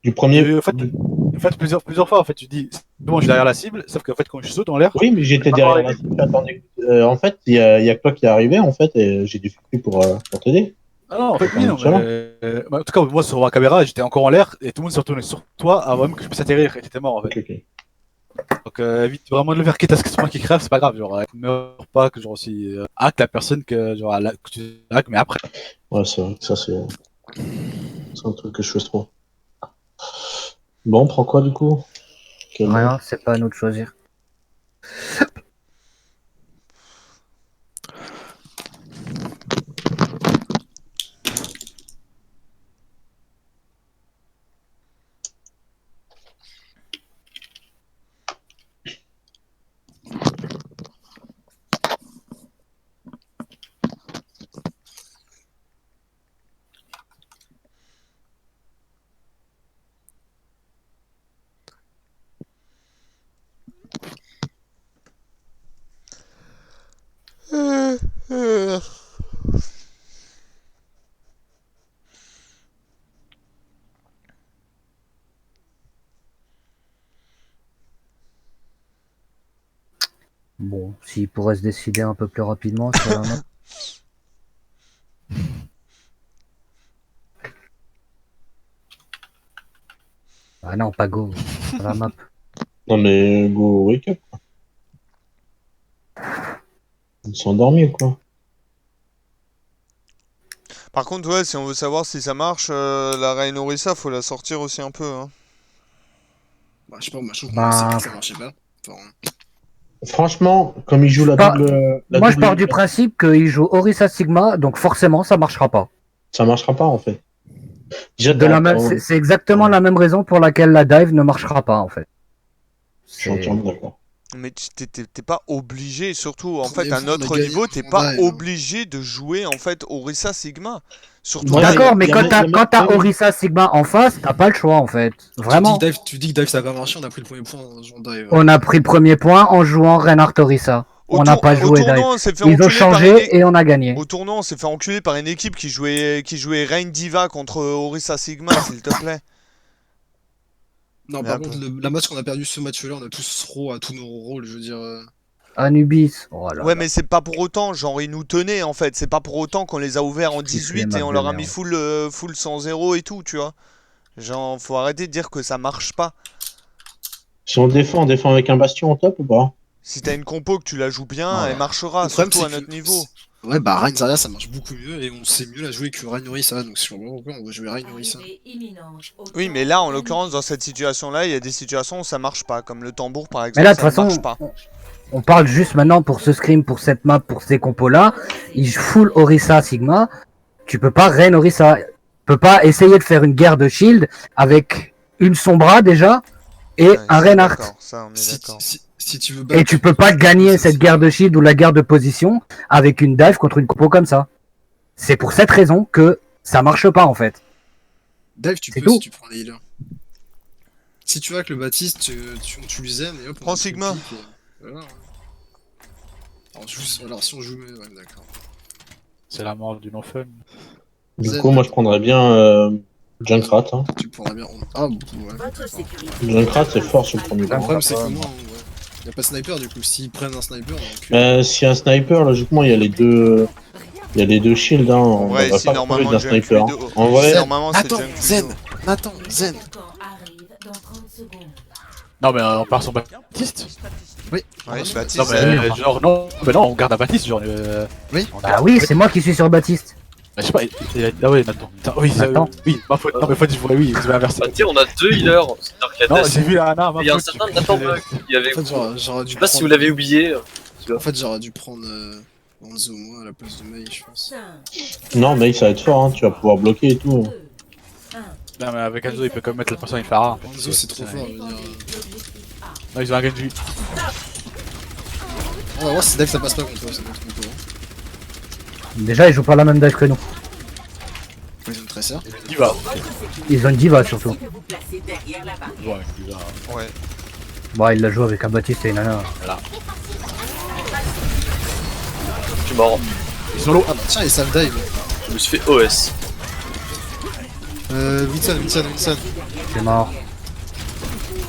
du premier. En fait, plusieurs fois, en fait, tu dis, c'est bon, je suis derrière la cible, sauf qu'en fait, quand je saute en l'air, Oui, mais j'étais derrière la cible. Attendez. En fait, il y a que toi qui est arrivé, en fait, et j'ai dû faire pour t'aider. ah non, en fait, oui, non, Ça va. mais, en tout cas, moi, sur ma caméra, j'étais encore en l'air, et tout le monde s'est retourné sur toi avant même que je puisse atterrir, et t'étais mort, en fait. Ok, ok. Donc, évite vraiment de le faire, quitte à ce que c'est moi qui crève, c'est pas grave, genre, meurs pas, que genre, si, hack la personne que, genre, que tu hack, mais après. Ouais, c'est vrai que ça, c'est un truc que je fais trop. Bon, on prend quoi du coup? Quel- Rien, c'est pas à nous de choisir. Bon, s'il pourrait se décider un peu plus rapidement sur la map. Ah non, pas go. Sur la map. Non mais go wake up. Ils sont endormis quoi. Par contre, ouais, si on veut savoir si ça marche, la Reine Orisa, faut la sortir aussi un peu. Hein. Bah, je sais pas, moi, je trouve Bah. que ça marchait pas. Enfin, Franchement, comme ils jouent la Pas- double. La Moi, je double pars du unité, principe qu'il joue Orisa Sigma, donc forcément, ça marchera pas. ça marchera pas en fait. Déjà, De la même, c'est exactement la même raison pour laquelle la dive ne marchera pas, en fait. Je suis entièrement d'accord. Mais t'es pas obligé, surtout en Premier fait à point, notre on a gagné niveau, le t'es combat, pas et, obligé de jouer en fait Orisa Sigma. Surtout Ouais, D'accord, mais y a quand même- t'as y a quand même- t'as oui. Orisa Sigma en face, t'as pas le choix, en fait. Vraiment. Tu dis que dive ça a pas marché, on a pris le premier point en jouant dive. On a pris le premier point en jouant Reinhardt Orisa. On n'a pas joué au dive. tournoi, on s'est fait Ils ont enculer par une changé et on a gagné. Au tournoi, on s'est fait enculer par une équipe qui jouait Reign Diva contre Orisa Sigma, s'il te plaît. Non, Mais par un contre, la match qu'on a perdu ce match-là, on a tous raw à tous nos rôles, je veux dire. Anubis. Oh là Ouais, là. mais c'est pas pour autant, genre ils nous tenaient en fait, c'est pas pour autant qu'on les a ouverts en 18 et on leur a mis full 100-0 et tout, tu vois. Genre, faut arrêter de dire que ça marche pas. Si on défend avec un bastion en top ou pas? Si t'as une compo que tu la joues bien, Voilà. elle marchera, Le problème, surtout à c'est notre que- niveau. Ouais, bah Reign Zarya ça marche beaucoup mieux et on sait mieux la jouer que Reign Orisa, donc si je comprends pourquoi on va jouer Reign Orisa. Arrivée imminente au Oui, temps mais là, en planifié. l'occurrence, dans cette situation-là, il y a des situations où ça marche pas, comme le tambour par Mais exemple, là, de ça toute ne marche façon, pas. on parle juste maintenant pour ce scrim, pour cette map, pour ces compos-là. Il full Orisa Sigma. Tu peux pas Reign Orisa. Tu peux pas essayer de faire une guerre de shield avec une Sombra déjà et Ouais, un ça, Reinhardt. d'accord, ça, on est d'accord. Si tu veux Et tu peux pas gagner cette guerre de shield ou la guerre de position avec une dive contre une compo comme ça. C'est pour cette raison que ça marche pas en fait. Dive, tu C'est peux tout. si tu prends les healers. Si tu vas avec le Baptiste, tu le zen et hop. on Prends a tout Sigma. le pic et voilà. Alors, si on joue, ouais, d'accord. C'est la mort du non-fun. Du Zen. coup, moi je prendrais bien Junkrat. Hein. Tu prendras bien. Ah, ouais. Votre sécurité. Junkrat c'est fort sur le premier Le plan. problème, c'est que moi, y a pas de sniper du coup. S'ils prennent un sniper, donc. Si un sniper, logiquement, il y a les deux. Il y a les deux shields, hein. On Ouais, va si pas normalement trouver d'un Junk sniper. Fluido- En vrai, si normalement c'est Attends, Junk Zen. Fluido. Attends, Zen. Attaquant arrive dans 30 secondes. Non, mais on part sur Baptiste. Ouais, Ah, Baptiste, Non, mais genre, non, mais non, on garde à Baptiste. Genre, Oui. on Ah oui, c'est moi qui suis sur Baptiste. Bah, je sais pas, ah ouais, Nathan. Putain, oui, Attends. oui, ma faute. Non, mais faut dire, oui, c'est inversé. Bah, tu sais, on a deux healers. C'est-à-dire qu'il y a Non, Death- j'ai vu la Anna, ma il y a un faute. certain Nathan Buck qui avait. En fait, j'aurais Je dû sais pas si vous l'avez oublié. En fait, j'aurais dû prendre Hanzo, moi, à la place de Mei, je pense. 5, non, mais ça va être fort, hein. Tu vas pouvoir bloquer et tout. 2, 1. Non, mais avec Hanzo, il peut quand même mettre la personne avec Farah. Hanzo, c'est trop fort, je veux dire. Non, ils ont un gain de vie. On va voir si Dive ça passe pas contre eux, ça doit être contre eux. Déjà, ils jouent pas la même dive que nous. Ils ont une Tracer. Il va. Ils ont une diva surtout. Que vous placez derrière la barre. Ouais, il va. Ouais. Bon, ils la jouent avec un Baptiste et une Nana. Je suis mort. Ils sont low. Ah, tiens, ils savent dive. Je me suis fait OS. Winston. C'est mort.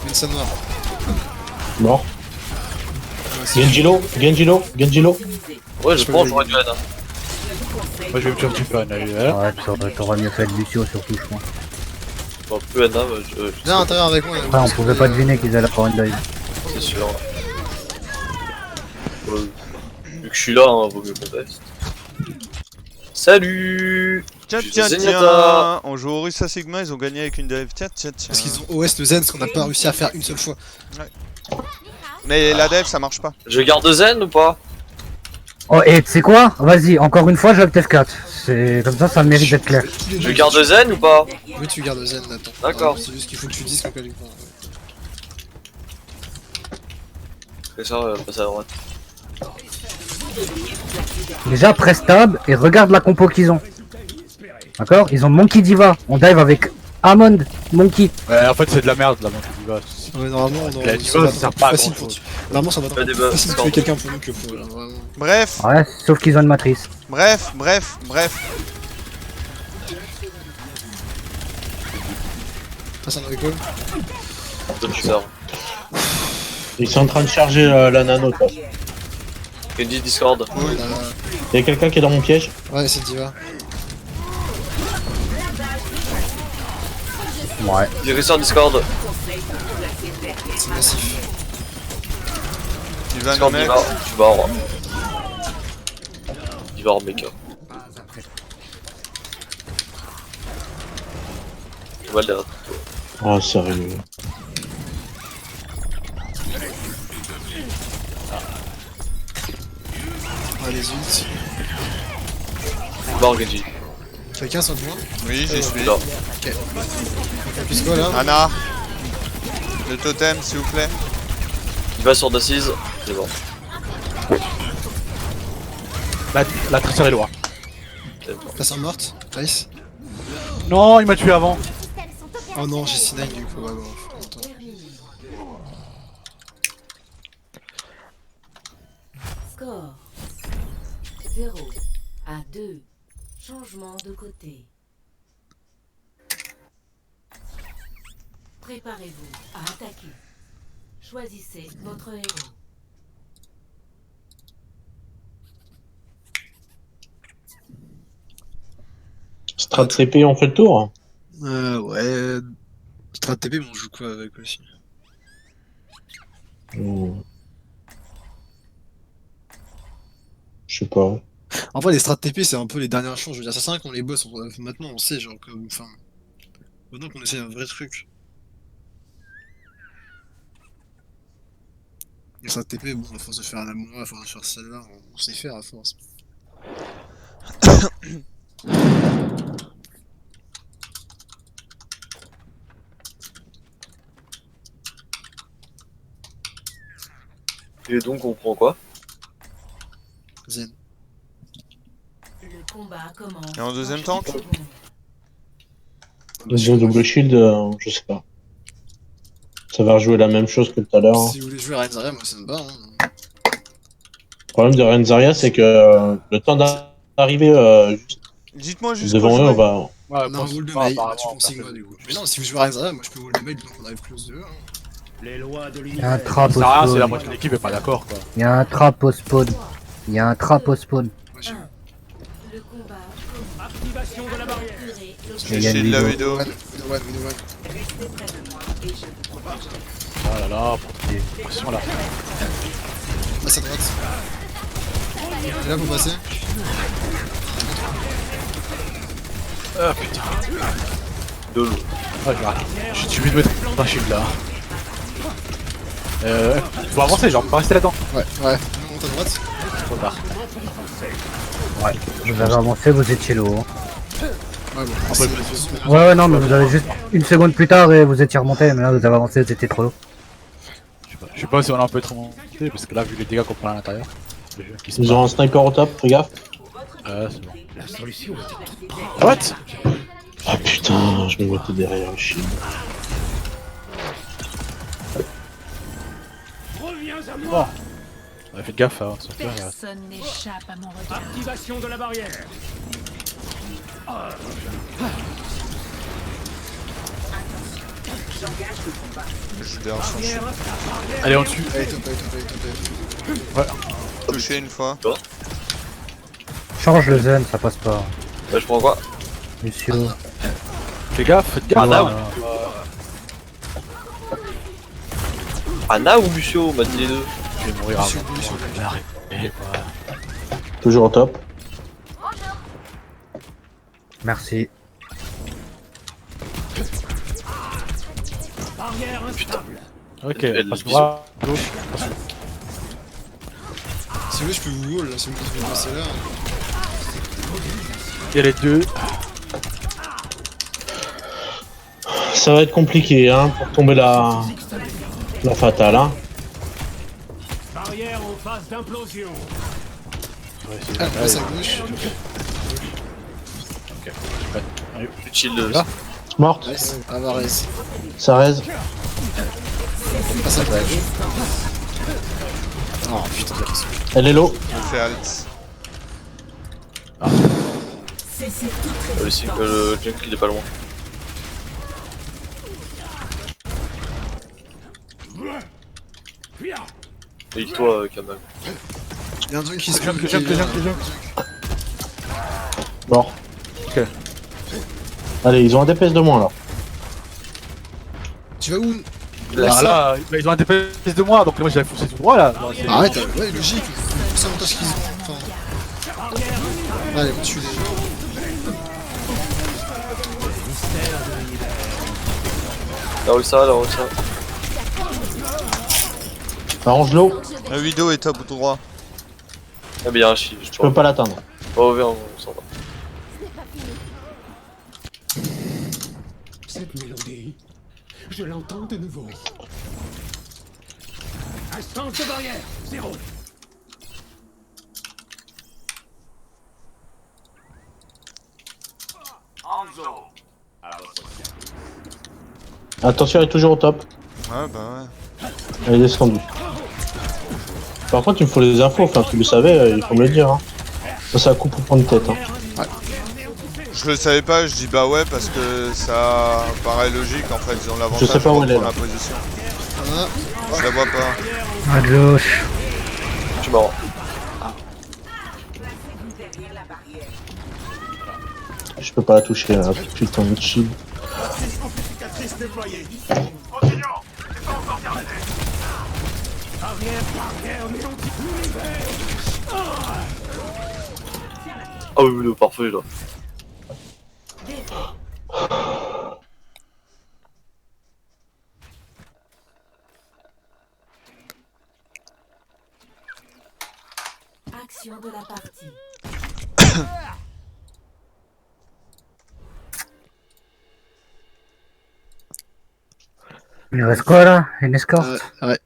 Winston noir. Mort. Ouais, c'est- Genjilo. Ouais, je pense j'aurais dû Anna. Moi, je vais me tuer un petit peu, Anna. Ouais, t'aurais mieux fait de Lucio surtout, je crois. Bon, peu Anna, je Viens à l'intérieur avec moi. Après, on pouvait pas deviner qu'ils allaient avoir une dive. c'est sûr. Ouais. Vu que je suis là, hein, vaut mieux qu'on teste. Salut. Tiens, Je suis tiens, Zenyatta. tiens. On joue Orisa Sigma, ils ont gagné avec une dive. Tiens. Parce qu'ils ont OS le Zen, ce qu'on n'a pas réussi à faire une seule fois. Mais la dive, ça marche pas. Je garde Zen ou pas? Oh, et tu sais quoi? Vas-y, encore une fois, j'opte F4. C'est comme ça mérite d'être clair. Je garde Zen ou pas? Oui, tu gardes Zen, Nathan. D'accord. C'est juste qu'il faut que tu dises que quelqu'un. C'est ça, passe à droite. Déjà, press tab et regarde la compo qu'ils ont. D'accord? Ils ont Monkey Diva. On dive avec Amond, Monkey. Ouais, en fait, c'est de la merde, là, mon Diva. Ouais, normalement, La ça diva, va ça être sert plus pas à facile grand pour chose. Normalement, ça va être Pas plus des bugs, facile de d'accord. tuer quelqu'un pour nous que pour eux, là, vraiment. Bref, Ouais, sauf qu'ils ont une matrice. bref. Passe un recall. Donne sors. Ils sont en train de charger la nano, toi. Kenji Discord. Il y a quelqu'un qui est dans mon piège. Ouais, c'est Diva. Ouais. J'ai sur Discord. C'est massif. Sylvain Quand Nomet. tu vas en... Il va en mecha. On va le derrière toi. Oh, sérieux. Ah, les ults. Il va en Genji. Quelqu'un sans moi? Oui, j'y suis. Là. Ok. Plus quoi là? Anna. Le totem, s'il vous plaît. Il va sur d'assise. C'est bon. La tricheur est loin. Personne morte? Nice. Non, il m'a tué avant. Oh non, j'ai C9 du coup. Ouais, bon, je suis content. Score 0 à 2. Changement de côté. Préparez-vous à attaquer. Choisissez votre héros. Strat CP, on fait le tour? Ouais. Strat TP, mais on joue quoi avec aussi? Je sais pas. En vrai, les strats TP, c'est un peu les dernières chances. Je veux dire, c'est vrai qu'on les bosse. Maintenant, on sait, genre, comme. Enfin. Maintenant qu'on essaie un vrai truc. Les strats TP, bon, à force de faire un amour, à force de faire celle-là, on sait faire à force. Et donc on prend quoi? Zen. Le combat commence. Et en deuxième temps Le double shield, je sais pas. Ça va rejouer la même chose que tout à l'heure. Si vous voulez jouer à Renzaria, moi ça me va. Hein. Le problème de Renzaria, c'est que le temps d'arriver juste Dites-moi juste devant eux, on va. Ouais, On a un wall de mail, tu prends Sigma du coup. Mais non, si vous jouez à Renzaria, moi je peux wall de mail donc on arrive close 2. Hein. Il y a un trap au Ça sert à rien si la spawn. moitié de l'équipe est pas d'accord quoi. Il y a un trap au spawn. Il y a un trap au spawn. Moi j'ai Le combat commence. Activation de la barrière. J'ai shield la Widow. one. Restez près de moi et je vous protège. Oh là là, pour des pressions là. Passe à droite. T'es là pour passer? Ah putain. De l'eau. Ouais, j'ai tué de mettre un shield là. Faut avancer, genre, faut rester là-dedans. Ouais. On monte à droite. Trop tard. Ouais. Vous avez avancé, vous étiez low. Hein. Ouais, bon. Un peu plus. Ouais, non, mais vous avez juste une seconde plus tard et vous étiez remonté. Mais là, vous avez avancé, vous étiez trop low. Je sais pas si on a un peu trop monté parce que là, vu les dégâts qu'on prend à l'intérieur, le jeu qui se Ils auront un sniper au top, fais gaffe. c'est bon. What? Ah putain, je me mettais derrière le shield. Bon. Ouais, faites gaffe avant de sortir. Personne n'échappe à mon regard. Activation de la barrière. Je joue derrière son shield. Allez, en dessus. Allez, top. Touché une fois. Change le zen, ça passe pas. Bah je prends quoi? Monsieur. Fais gaffe, faites gaffe. Voilà. Anna ou Lucio? On m'a dit les deux. Je vais mourir avant. Arrête. Toujours au top. Merci. Ok, Elle- passe elle- droit. Si vous voulez, je peux vous wall là, si vous voulez passer là. Il y a les deux. Ça va être compliqué hein, pour tomber la fatale. Hein. Barrière en phase d'implosion. Ouais, c'est Ah, on passe à gauche. Plus de shield. Là. Morte, Nice. Alvarez. ça raise. Passe à gauche. Oh putain, Elle est low. Je fais alt. Le junk il est pas loin. Et toi, Kamal. Y'a un junk qui se Jump. Mort. Ok. Allez, ils ont un DPS de moins là. Tu vas où? La Bah, sort. là, ils ont un DPS de moi, donc moi j'avais poussé tout droit là. Genre, c'est- Arrête, ouais, logique. C'est l'avantage qu'ils ont. Enfin. Allez, on tue les gens. La Roxa, la Roxa. Arrange-l'eau, La vidéo est top droit. Ah, mais y'a un shield, je je peux crois. pas l'atteindre. Oh, viens, on s'en va. Cette mélodie, je l'entends de nouveau. Instance de barrière, 0. Attention, elle est toujours au top. Ouais, bah ouais. Elle est descendue. Par contre, il me faut les infos, enfin, tu le savais, il faut me le dire. Hein. Ça coupe au point de tête. Hein. Je le savais pas, je dis bah ouais parce que ça paraît logique en fait, ils ont l'avantage Je sais pas où de elle est, prendre là. la position. Voilà. Je la vois pas. À gauche. Je suis mort. Je peux pas la toucher, là. Putain de shield. Ah oui, le parfait là. Action de la partie. Il reste quoi là? Une escorte? Ouais.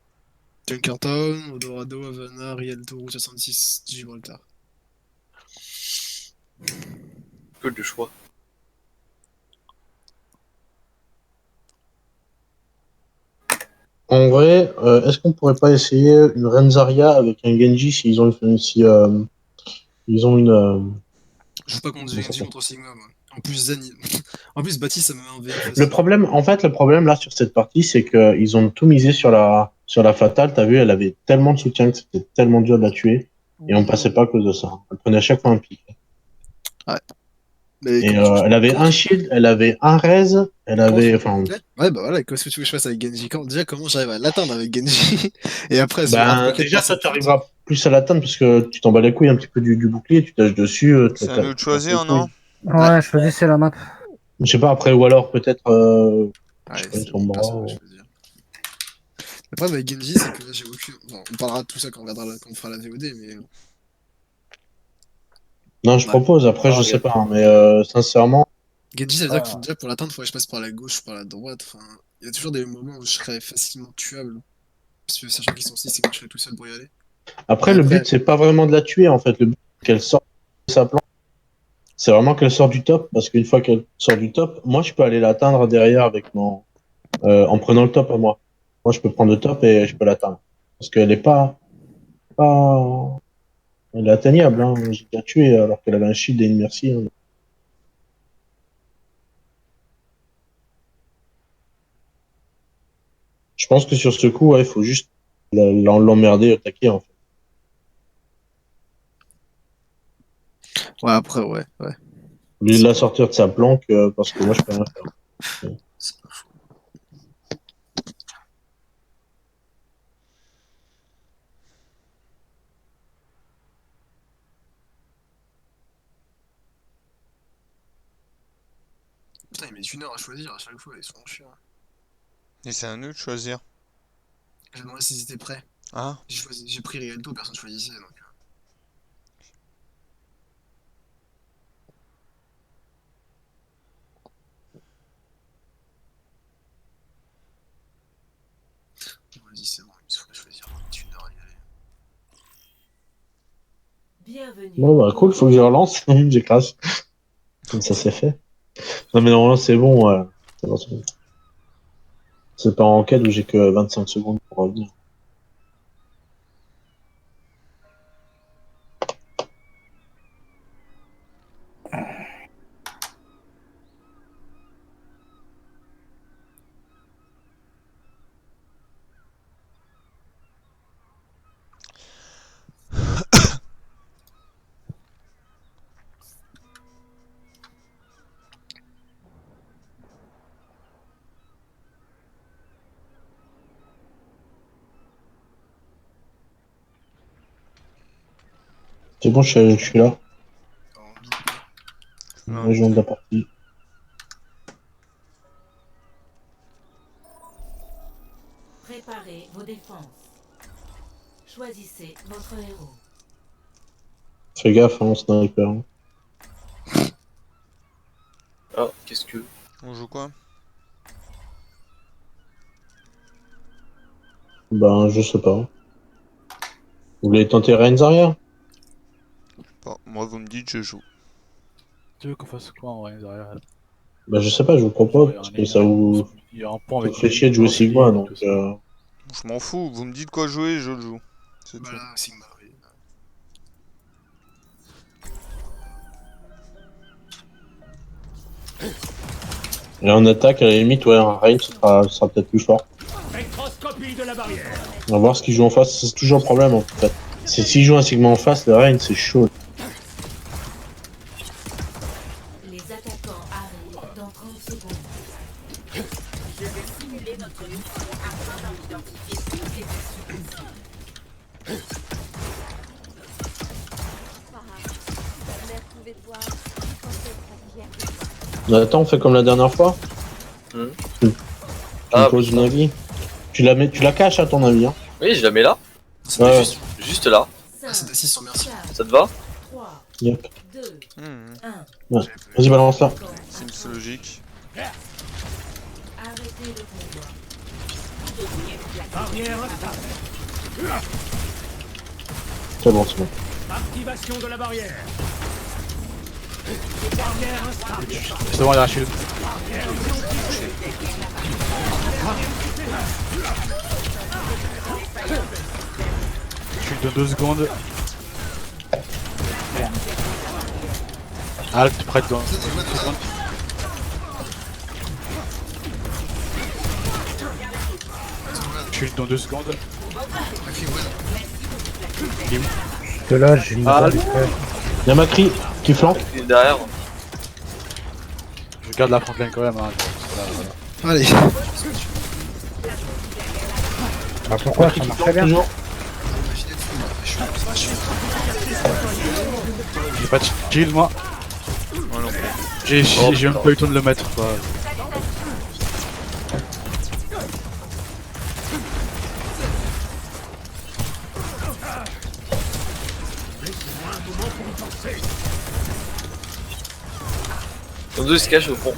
Junkertown, Odorado, Havana, Rialto, 66, Gibraltar. Que du choix. En vrai, est-ce qu'on pourrait pas essayer une Renzaria avec un Genji s'ils ont ils ont une Je joue pas contre comment ça Genji s'appelle contre Sigma, moi. En plus, Zen. En plus, Baptiste, ça me met un VF. Le problème, en fait, le problème là sur cette partie, c'est que ils ont tout misé sur la fatale. T'as vu, elle avait tellement de soutien que c'était tellement dur de la tuer et on passait pas à cause de ça. Elle prenait à chaque fois un pic. Ouais. Mais Et comment elle avait un shield, elle avait un raise, elle avait, enfin, Ouais, bah voilà, qu'est-ce que tu veux que je fasse avec Genji? Déjà, comment j'arrive à l'atteindre avec Genji? Et après, se faire ben bloquer déjà par ça cette tu pute. arriveras plus à l'atteindre parce que tu t'en bats les couilles un petit peu du bouclier, tu tâches dessus, C'est à nous de choisir, non? Ouais, choisissez la map. je sais pas après ou alors peut-être, je sais Ouais, pas, c'est son mon bras. perso que je veux dire. Le problème avec Genji, c'est que là, j'ai aucune. Enfin, on parlera de tout ça quand quand on fera la VOD, mais. Non, je Ouais. propose. Après, je Ah, sais regarde. pas, hein, mais sincèrement, Genji, ça veut dire que déjà pour l'atteindre, il faudrait que je passe par la gauche ou par la droite. Enfin, il y a toujours des moments où je serais facilement tuable. Parce que sachant qu'ils sont 6 et que je serais tout seul pour y aller. après Et le après, but c'est pas vraiment de la tuer en fait. Le but c'est qu'elle sorte de sa planque. C'est vraiment qu'elle sort du top parce qu'une fois qu'elle sort du top, moi je peux aller l'atteindre derrière avec mon, en prenant le top à moi. Moi je peux prendre le top et je peux l'atteindre parce qu'elle est pas, elle est atteignable. Hein. J'ai déjà tué alors qu'elle avait un shield et une merci. Hein. Je pense que sur ce coup, ouais, il faut juste l'emmerder, attaquer en fait. ouais, après, ouais. Lui la sortir de sa planque parce que moi je peux rien faire. C'est pas fou. Putain, il met 1 heure à choisir à chaque fois, ils sont chiants. Et c'est à nous de choisir. J'ai demandé s'ils étaient prêts. Ah, J'ai pris Rialto, personne choisissait donc. Vas-y, c'est bon, il faut choisir. 1 heure à y aller. Bienvenue. Bon bah cool, faut que je relance. J'écrase. Comme ça c'est fait. Non mais normalement c'est bon. C'est bon, c'est bon. C'est pas en quête où j'ai que 25 secondes pour revenir. C'est bon, je suis là. Non. Région de la partie. Préparez vos défenses. Choisissez votre héros. Fais gaffe, hein, sniper. Hein. Ah, qu'est-ce que. On joue quoi? Ben, je sais pas. Vous voulez tenter Reigns arrière? Bon, moi, vous me dites, je joue. Tu veux qu'on fasse quoi en vrai derrière? Bah, je sais pas, je vous propose, parce que ça vous Il y a un point avec fait chier de jouer Sigma, donc. Je m'en fous, vous me dites quoi jouer, je le joue. C'est Bah tout. là, Sigma, oui. Et en attaque, à la limite, ouais, un Reigns sera peut-être plus fort. Spectroscopie de la barrière. On va voir ce qu'il joue en face, c'est toujours le problème en fait. C'est s'il joue un Sigma en face, le Reigns c'est chaud. Les attaquants arrivent dans 30 secondes. Je vais simuler notre mission afin d'identifier toutes les issues. Attends, on fait comme la dernière fois. Hmm. Tu Ah, me poses une avis. Tu la caches à ton avis. Hein. Oui, je la mets là. C'est Ouais. Juste là. Ah, c'est assis sur merci. Ça te va? 3, Yep. 2, Hmm, 1. Vas-y, balance là. Seems logique. Arrêtez le combat. Barrière instable. C'est bon, c'est bon. Activation de la barrière. Barrière instable. C'est bon, il y a un shield. Shield de 2 secondes. Alt, prête dans 2 secondes. Shield dans 2 secondes. Que là, j'ai une Ah, balle, le- frère. Y'a Macri qui flanque. Il est derrière. Je garde la frontline quand même. Hein. Voilà. Allez. Bah pourquoi ça marche très bien. Toujours. J'ai pas de shield moi. Moi non plus. J'ai même pas eu le temps de le mettre. Quoi. Donc deux se cachent au fond.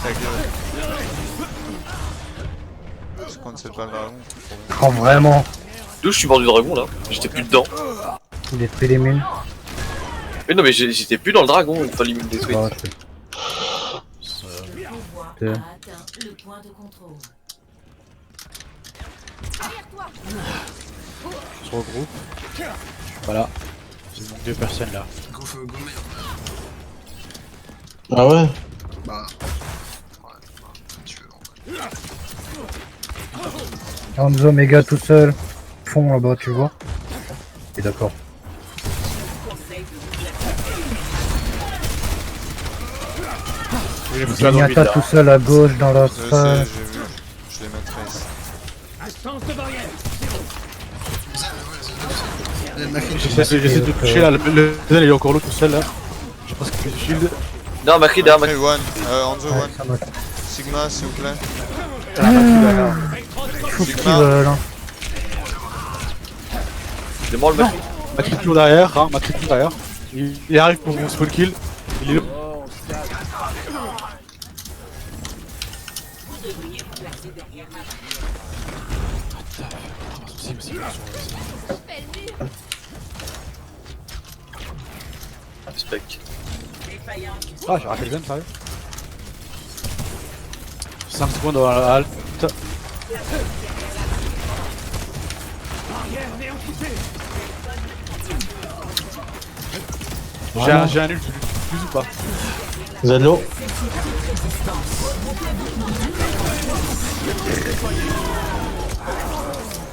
Ta gueule. C'est quand c'est pas le dragon. Oh vraiment, D'où je suis mort du dragon là. J'étais plus dedans. il est fait les mines. Mais non, mais j'étais plus dans le dragon une fois l'immunité détruite. Bah, Le pouvoir Euh. a atteint le point de contrôle. On se regroupe. Voilà. Il manque 2 personnes là. Go, go, merde. Ah ouais. Bah. Ouais, tu veux. Hanzo méga tout seul. Fond là-bas, tu vois. Et d'accord. J'ai plus la dans le vide Zenyatta là. tout seul à gauche dans la Je sais, salle. j'ai vu. Je les mettrai ici. Instance de barrière. J'essaie de toucher là. Le zen il est encore là tout seul là. J'ai presque plus de shield. Non, Macri derrière Hey, Macri. one. Hanzo, Ouais, one. ça m'a Sigma, s'il vous plaît. fou qu'ils Sigma. veulent. Hein. C'est mort le Macri. Matrix toujours derrière, hein. Matrix toujours derrière. Il arrive pour mon full kill. Il est là. Spec. Ah, j'ai raté le zen, sérieux. 5 secondes dans la halte. Barrière néantisée. J'ai un ult, plus ou pas. Zedlo.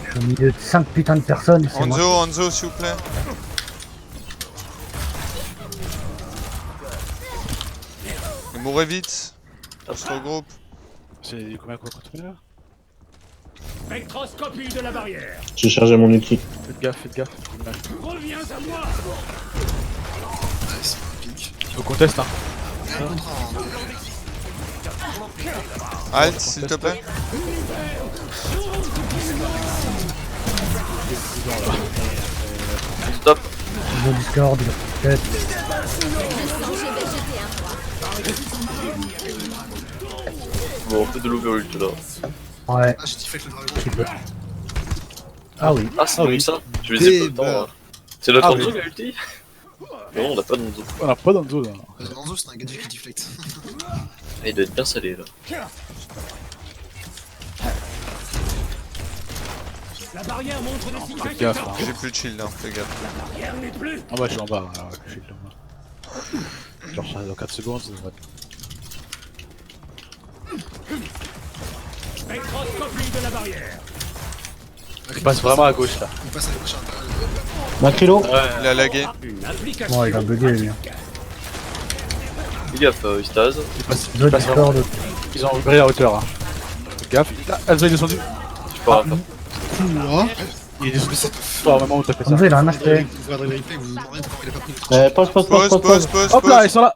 Je suis au milieu de 5 putains de personnes. C'est moi. Hanzo, s'il vous plaît. Et mourrez vite. On se regroupe. C'est combien quoi contre là? Spectroscopie de la barrière. J'ai chargé mon outil. Faites gaffe, faites gaffe. Reviens à moi. Ouais, c'est un pic. Faut qu'on teste, hein. Un contre un. Alt, s'il te plaît. Stop. Le Discord, peut-être. Bon, on fait de l'overult là. Ouais, Ah, j'ai deflect le dragon. tu peux. Ah oui. Ah, c'est Ah comme oui. ça. Je les ai pas le temps. Débat. Hein. C'est notre Ah Hanzo oui. qui a ulti. Non, on n'a pas de Hanzo. On a pas dans le dos, là. Lorenzo, c'est un gadget qui deflect. Ah, il doit être bien salé là. La barrière montre des signes Faites gaffe, inquiétants. hein. J'ai plus de shield, hein, fais gaffe. La barrière n'est plus. Ah ouais, je suis en bas, alors, je suis là. Genre, ça, dans 4 secondes, ça devrait être... Spectroscopie de la barrière. Il passe vraiment à gauche, là. Il passe à gauche à l'intérieur. Macrilo. Il a lagué. Une application. Bon, il a bugué, lui. Fais gaffe, Istaz. Il passe, Le il passe vraiment. Discord. Ils ont repris la hauteur, hein. Faites gaffe. Là, Elsa est descendu. Je peux rien faire. Ouah. Il est descendu. Toi, au moment où t'as fait ça. Hamza, il a un HP. Vous regardez le replay, vous vous demandez pourquoi il a pas pris le Pause, pause, Pause, pause, pause, pause. pause, Hop là, pause. ils sont là.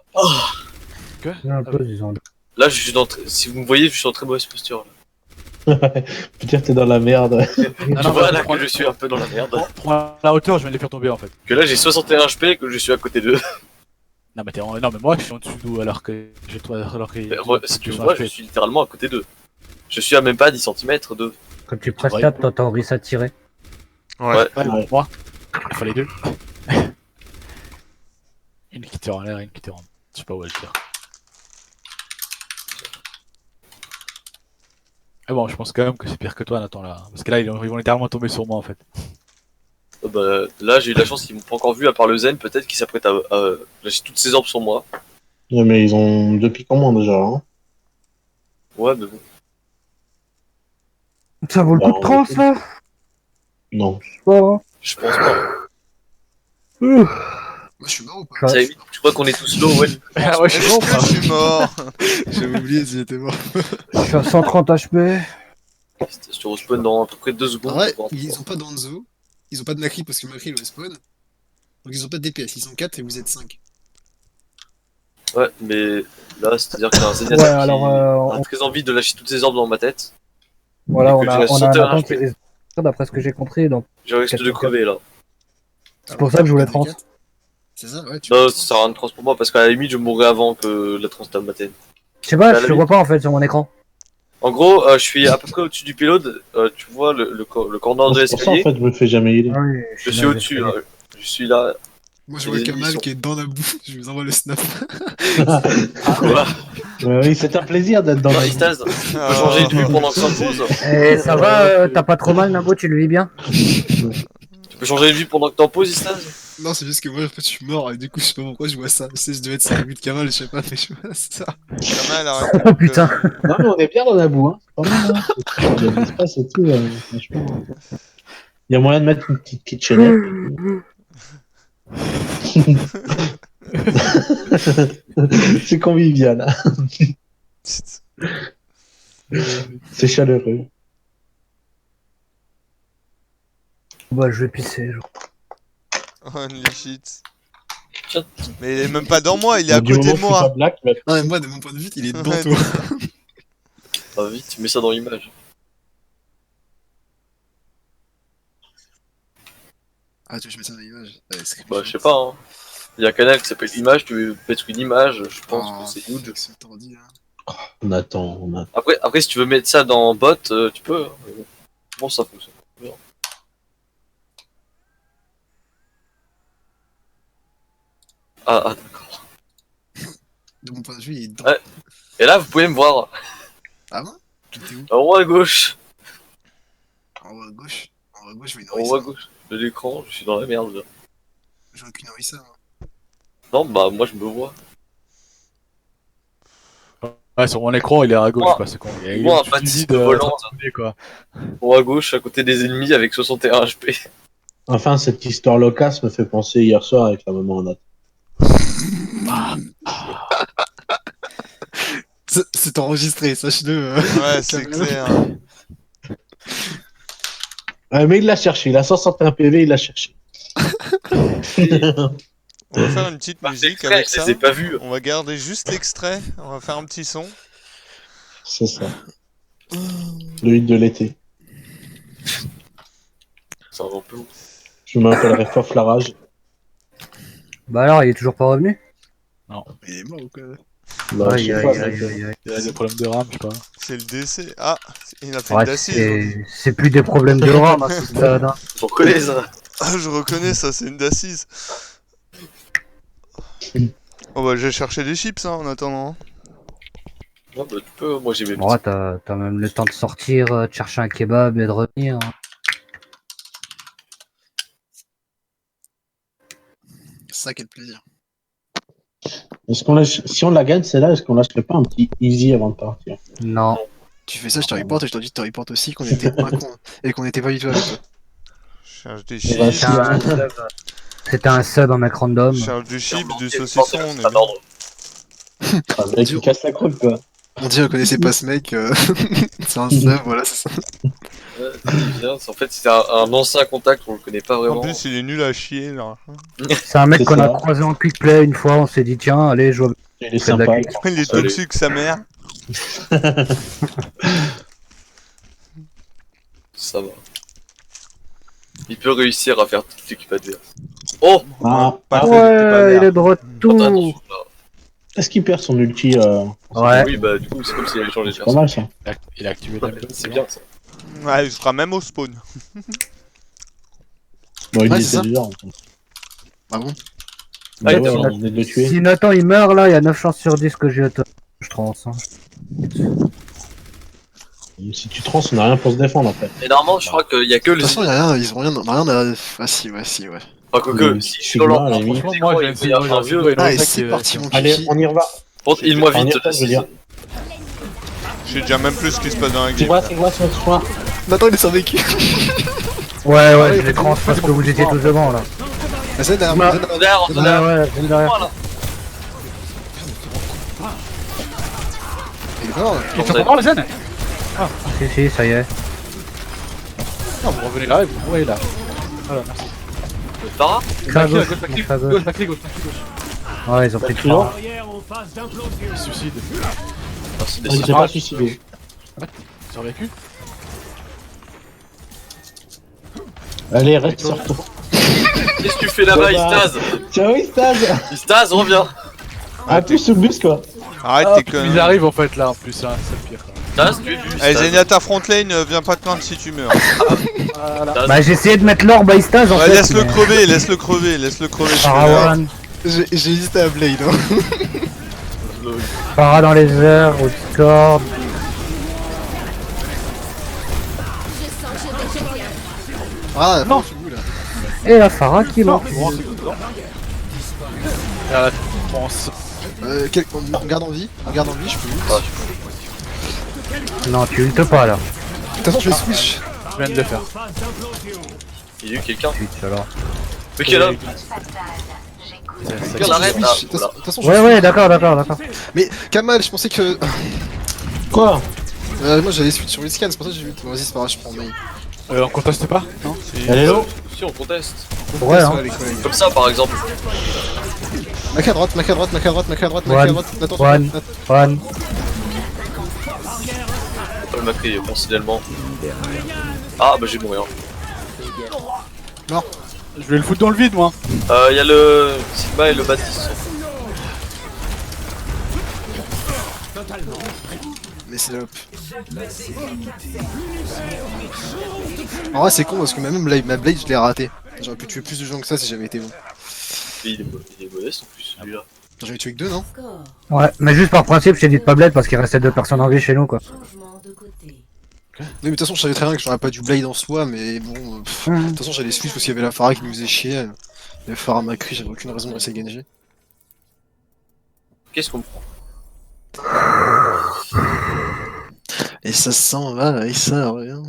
Un peu, ils ont... Là, je suis dans. Si vous me voyez, je suis en très mauvaise posture. Là. Putain, t'es dans la merde. Tu vois là que je suis un peu dans la merde. Pour la hauteur, je viens de les faire tomber, en fait. Que là, j'ai 61 HP et que je suis à côté d'eux. Non, mais non, mais moi, je suis en dessous d'où, alors que j'ai toi, alors que... Si tu me vois, je suis littéralement à côté d'eux. Je suis à même pas 10 cm d'eux. Quand tu presses tab, t'entends Rissa tirer. Ouais. Ouais, moi. Il fallait deux. Une qui tire en l'air et une qui tire en... Je sais pas où elle tire. Mais bon, je pense quand même que c'est pire que toi, Nathan, là. Parce que là, ils vont littéralement tomber sur moi, en fait. Bah, là, j'ai eu la chance qu'ils m'ont pas encore vu à part le Zen, peut-être qu'ils s'apprêtent à lâcher toutes ses orbes sur moi. Ouais, mais ils ont 2 pics en moins déjà. Hein. Ouais, mais bon. Ça vaut le coup de trans, là? Non. Bon. Je pense pas. Moi, je suis mort ou pas? Ça évite. Tu crois qu'on est tous low, ouais. Ah ouais, je suis Est-ce que je suis mort? J'avais oublié s'il était mort. Je suis à 130 HP. Je te respawn dans à peu près 2 secondes. En vrai, Bon, ils ont pas d'Anzo, ils ont pas de Macri parce que Macri il respawn. Donc ils ont pas de DPS, ils sont 4 et vous êtes 5. Ouais, mais là, c'est-à-dire que j'ai un Zenyatta Ouais, qui alors, a très envie de lâcher toutes ses orbes dans ma tête. Voilà, Et on que a, j'ai on a un 61 Nathan qui HP. risque de d'après ce que j'ai compris, donc Je risque de crever là. c'est pour ça que je voulais trans. C'est ça, ouais, tu Non, peux ça sert à rien de trans pour moi parce qu'à la limite, je mourrai avant que la trans tape ma tête. Je sais pas, Bah, je le vois pas en fait sur mon écran. En gros, je suis à peu près au-dessus du payload. Tu vois le corner de C'est pour ça, en l'escalier. fait, je me fais jamais healer. Ah oui, Je suis au-dessus. Là. Je suis là. Moi je vois Les Kamal ennemis qui est dans la boue, je vous envoie le snap. Quoi Oui, c'est un plaisir d'être dans Non, la Istaz, tu peux changer de vue pendant que ça pause. Et ça va, t'as pas trop mal, Nabo, tu le vis bien? Tu peux changer de vue pendant que t'en poses, Istaz. Non, c'est juste que moi en fait je suis mort et du coup je sais pas pourquoi je vois ça. Je sais, je devais être sur le but de Kamal, je sais pas, mais je vois ça. Kamal, arrête. Oh putain. Non, mais on est bien dans la boue, hein. C'est pas mal, hein. Il y a de l'espace et tout, franchement. Il y a moyen de mettre une petite kitchenette. C'est convivial. Hein. C'est chaleureux. Bah, je vais pisser. Holy shit. Tiens. Mais il est même pas dans moi, il est à Du côté moment de où je suis pas moi. black, il va- Non, mais moi de mon point de vue, il est devant Ouais. toi. Ah, vite, tu mets ça dans l'image. Ah, tu veux que je mette ça dans l'image? Ouais, c'est Bah, je sais pas, hein. Il y a un canal qui s'appelle Image, tu veux mettre une image, je pense Oh, que c'est good. c'est le tordi, hein. On attend, on attend. Après, si tu veux mettre ça dans bot, tu peux. Hein. Bon, ça fonctionne. Ah, d'accord. De mon point de vue, il est dedans. Ouais. Et là, vous pouvez me voir. Ah bon? T'es où? En haut à gauche. En haut à gauche? En haut à gauche, je vois une En haut à Orisa. gauche de l'écran, je suis dans la merde là. Je vois qu'une Orisa. Hein. Non, bah, moi je me vois. Ouais, sur mon écran, il est à gauche, Moi- quoi, c'est con. Il moi, est pas de vide, disque volant, quoi. En haut à gauche, à côté des ennemis avec 61 HP. Enfin, cette histoire locasse me fait penser hier soir avec la maman en attente. C'est enregistré, sache-le. Ouais, c'est clair. Mais il l'a cherché, il a 161 PV, il l'a cherché. On va faire une petite Bah, musique extrait, avec je ça. les ai pas vus. On va garder juste l'extrait. On va faire un petit son. C'est ça. Le hit de l'été. Ça va un peu. Je m'appellerai Faf la rage. Bah alors, il est toujours pas revenu? Il est mort ou quoi? Bah, je sais pas, mec. Il y a des problèmes de RAM, je sais pas. C'est le décès. Ah, il a fait Ouais, une d'assise. Hein. c'est plus des problèmes de RAM à ce stade. Hein. On connaît ça. Ah, je reconnais ça, c'est une d'assise. Oh bah, j'ai cherché des chips hein, en attendant. Ouais, bah, tu peux, moi j'ai mes Bon, t'as même le temps de sortir, de chercher un kebab et de revenir. Hein. C'est ça quel plaisir. Est-ce qu'on lâche... Si on la gagne, celle-là, est-ce qu'on lâcherait pas un petit easy avant de partir? Non. Tu fais ça, je te reporte et je te dis de te reporte aussi qu'on était pas con et qu'on était pas du tout avec toi. Je cherche des Eh ben, chips. si, hein. C'était un sub, un mec random. Je cherche du chips, du C'est saucisson. On est un bien. ordre. Ah, le mec, il casse la croûte, quoi. On dit on connaissait pas ce mec, c'est un sub, voilà, c'est ça. Ouais, c'est bien. En fait, c'est un ancien contact, on le connaît pas vraiment. En plus, il est nul à chier là. C'est un mec C'est qu'on a ça. croisé en quick play une fois, on s'est dit tiens, allez, je vois. Il est Fais de la sympa. clique. Il est Allez. toxique, sa mère. Ça va. Il peut réussir à faire toute l'équipe adverse. Oh, Ah, Pas ah, fait, t'es pas Ouais, il merde. est de retour. attention là. est-ce qu'il perd son ulti Ouais. Oui, bah du coup, c'est comme s'il avait changé de C'est pas mal, ça. Il a activé la méthode. C'est bien ça. Ouais, il sera même au spawn. Bon, il Ouais, était c'est ça. déjà, en fait. Ah bon? Bah Ouais, ouais, si on venait de le tuer. Si Nathan il meurt là, il y a 9 chances sur 10 que je trans. Hein. Si tu trans, on a rien pour se défendre, en fait. Et normalement, je crois qu'il y a que De le. toute façon, y a rien, ils ont rien à. Ah si, ouais, si, ouais. Enfin, quoique, Le si je suis Sigma, dans leur à la limite. Franchement, moi, j'ai il y a un vieux. Ah, et c'est parti, mon Allez, kiki. on y reva. Contre, il moi On y vite. retourne, je veux dire. Je sais déjà même plus ce qui se passe dans la C'est game. quoi, c'est quoi? Nathan, il est survécu. Ouais, je les trans parce que vous étiez tous devant là. Ah, c'est derrière, Bah. c'est derrière. On est derrière, on est derrière. Ouais, viens derrière. Voilà. Il est pas mort, là. Ils sont pas morts les zen. Si, ça y est. Non, vous revenez là et vous mourrez là. Voilà, merci. Farah À gauche, Gauche, monte à gauche, gauche. gauche. Ouais, ils ont pris le Toujours temps. Barrière en phase d'implosion. Il se suicide. Merci Il s'est des pas suicidé. Il a survécu. Allez, reste sur toi. Qu'est-ce que tu fais là-bas, Istaz Tiens, oui, Staz. Istaz, reviens. Ah, tu sous le bus, quoi. Arrête Ah, tes puis conneries. ils arrivent en fait là en plus, hein, c'est le pire. Istaz, tu es vu. Allez, Istaz. Zenyatta frontlane, viens pas te plaindre si tu meurs. Voilà. Istaz. Bah j'ai essayé de mettre l'orbe à Istaz en Ouais, fait. laisse-le mais- crever, laisse-le crever, laisse-le crever. je Parawan, J'ai hésité à Blade, hein. Para dans les airs, au Discord. Ah, non, je suis où là? Et la Farah qui est Non, morte. bon, c'est good, non. La pense. On garde en vie, je peux ult. Non, tu ultes pas là. De toute façon, je vais switch. Je viens de le faire. Phase d'implosion. Il y a eu quelqu'un. Twitch alors. Mais quel homme Regarde, arrête, je là. switch. De toute façon, je Ouais, switch. ouais, d'accord. Mais Kamal, je pensais que. Quoi? Moi j'avais switch sur Whiscan, c'est pour ça que j'ai vu. Bon, vas-y, c'est pas grave, je prends mail. On conteste pas? Non. Elle est là? Si, on conteste. Ouais, hein. les collègues. Comme ça, par exemple. Mac à droite, Mac à droite, Mac à droite, Mac à droite, Mac à One. droite. Nathan, One. Juan. Paul m'a pris personnellement. Ah, bah j'ai mourir. Je vais le foutre dans le vide moi. Il y a le Sigma et le Baptiste. Mais c'est up. En vrai, c'est con parce que même ma Blade, je l'ai raté. J'aurais pu tuer plus de gens que ça si j'avais été bon. Et il est modeste en plus, celui-là. J'en ai tué que deux, non? Score. Ouais, mais juste par principe, je t'ai dit de pas bled parce qu'il restait 2 personnes en vie chez nous quoi. Changement de côté. Oui, mais de toute façon, je savais très bien que j'aurais pas du Blade en soi, mais bon. De toute façon, j'allais switch parce qu'il y avait la Farah qui nous faisait chier. Le Farah m'a cru, j'avais aucune raison de rester gagner. Qu'est-ce qu'on prend? Et ça s'en va, et ça revient.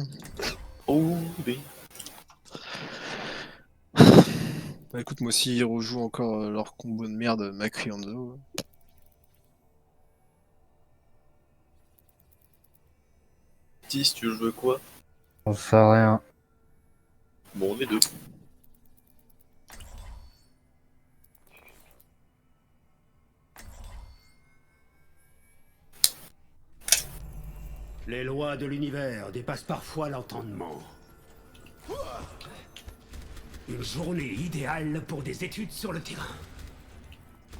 Oh, oui. Bah écoute, moi aussi, ils rejouent encore leur combo de merde, Macri Anzo. Si tu veux quoi? On sait rien. Bon, on est deux. Les lois de l'univers dépassent parfois l'entendement. Une journée idéale pour des études sur le terrain.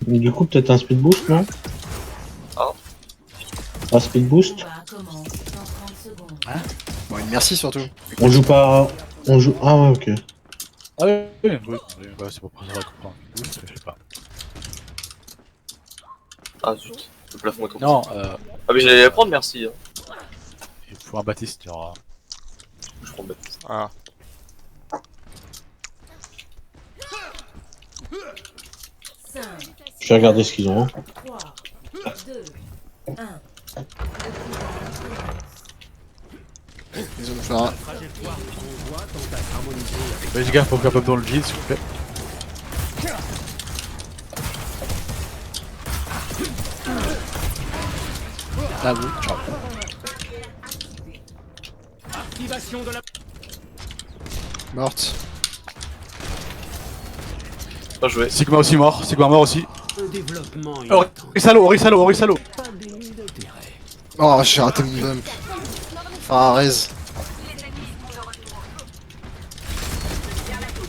Du coup, peut-être un speed boost, non? Ah. Un speed boost? Combat commence dans 30 secondes. Bon, une merci surtout. On joue pas. On joue. Ah ouais, ok. Ah oui, c'est pour prendre comprendre. Je sais pas. Ah zut, le plafond est trop Non, Ah mais j'allais la prendre, merci. Hein. il faut un Baptiste, il y aura. Je prends Baptiste. Ah. 5, Je vais regarder ce qu'ils ont. Hein. 3, 2, 1. Ils ont nous faire un... Trajectoire du convoi tente à s'harmoniser avec Faites gaffe pour capable dans le vide, s'il vous plaît. Ah bon, ciao. l'activation de la... Morte. Bien joué. Sigma aussi mort, Sigma mort aussi. Un développement Oh, inattendu. Orisalo, Orisalo. Pas dénué d'intérêt. Oh, j'ai raté mon bump. Fares.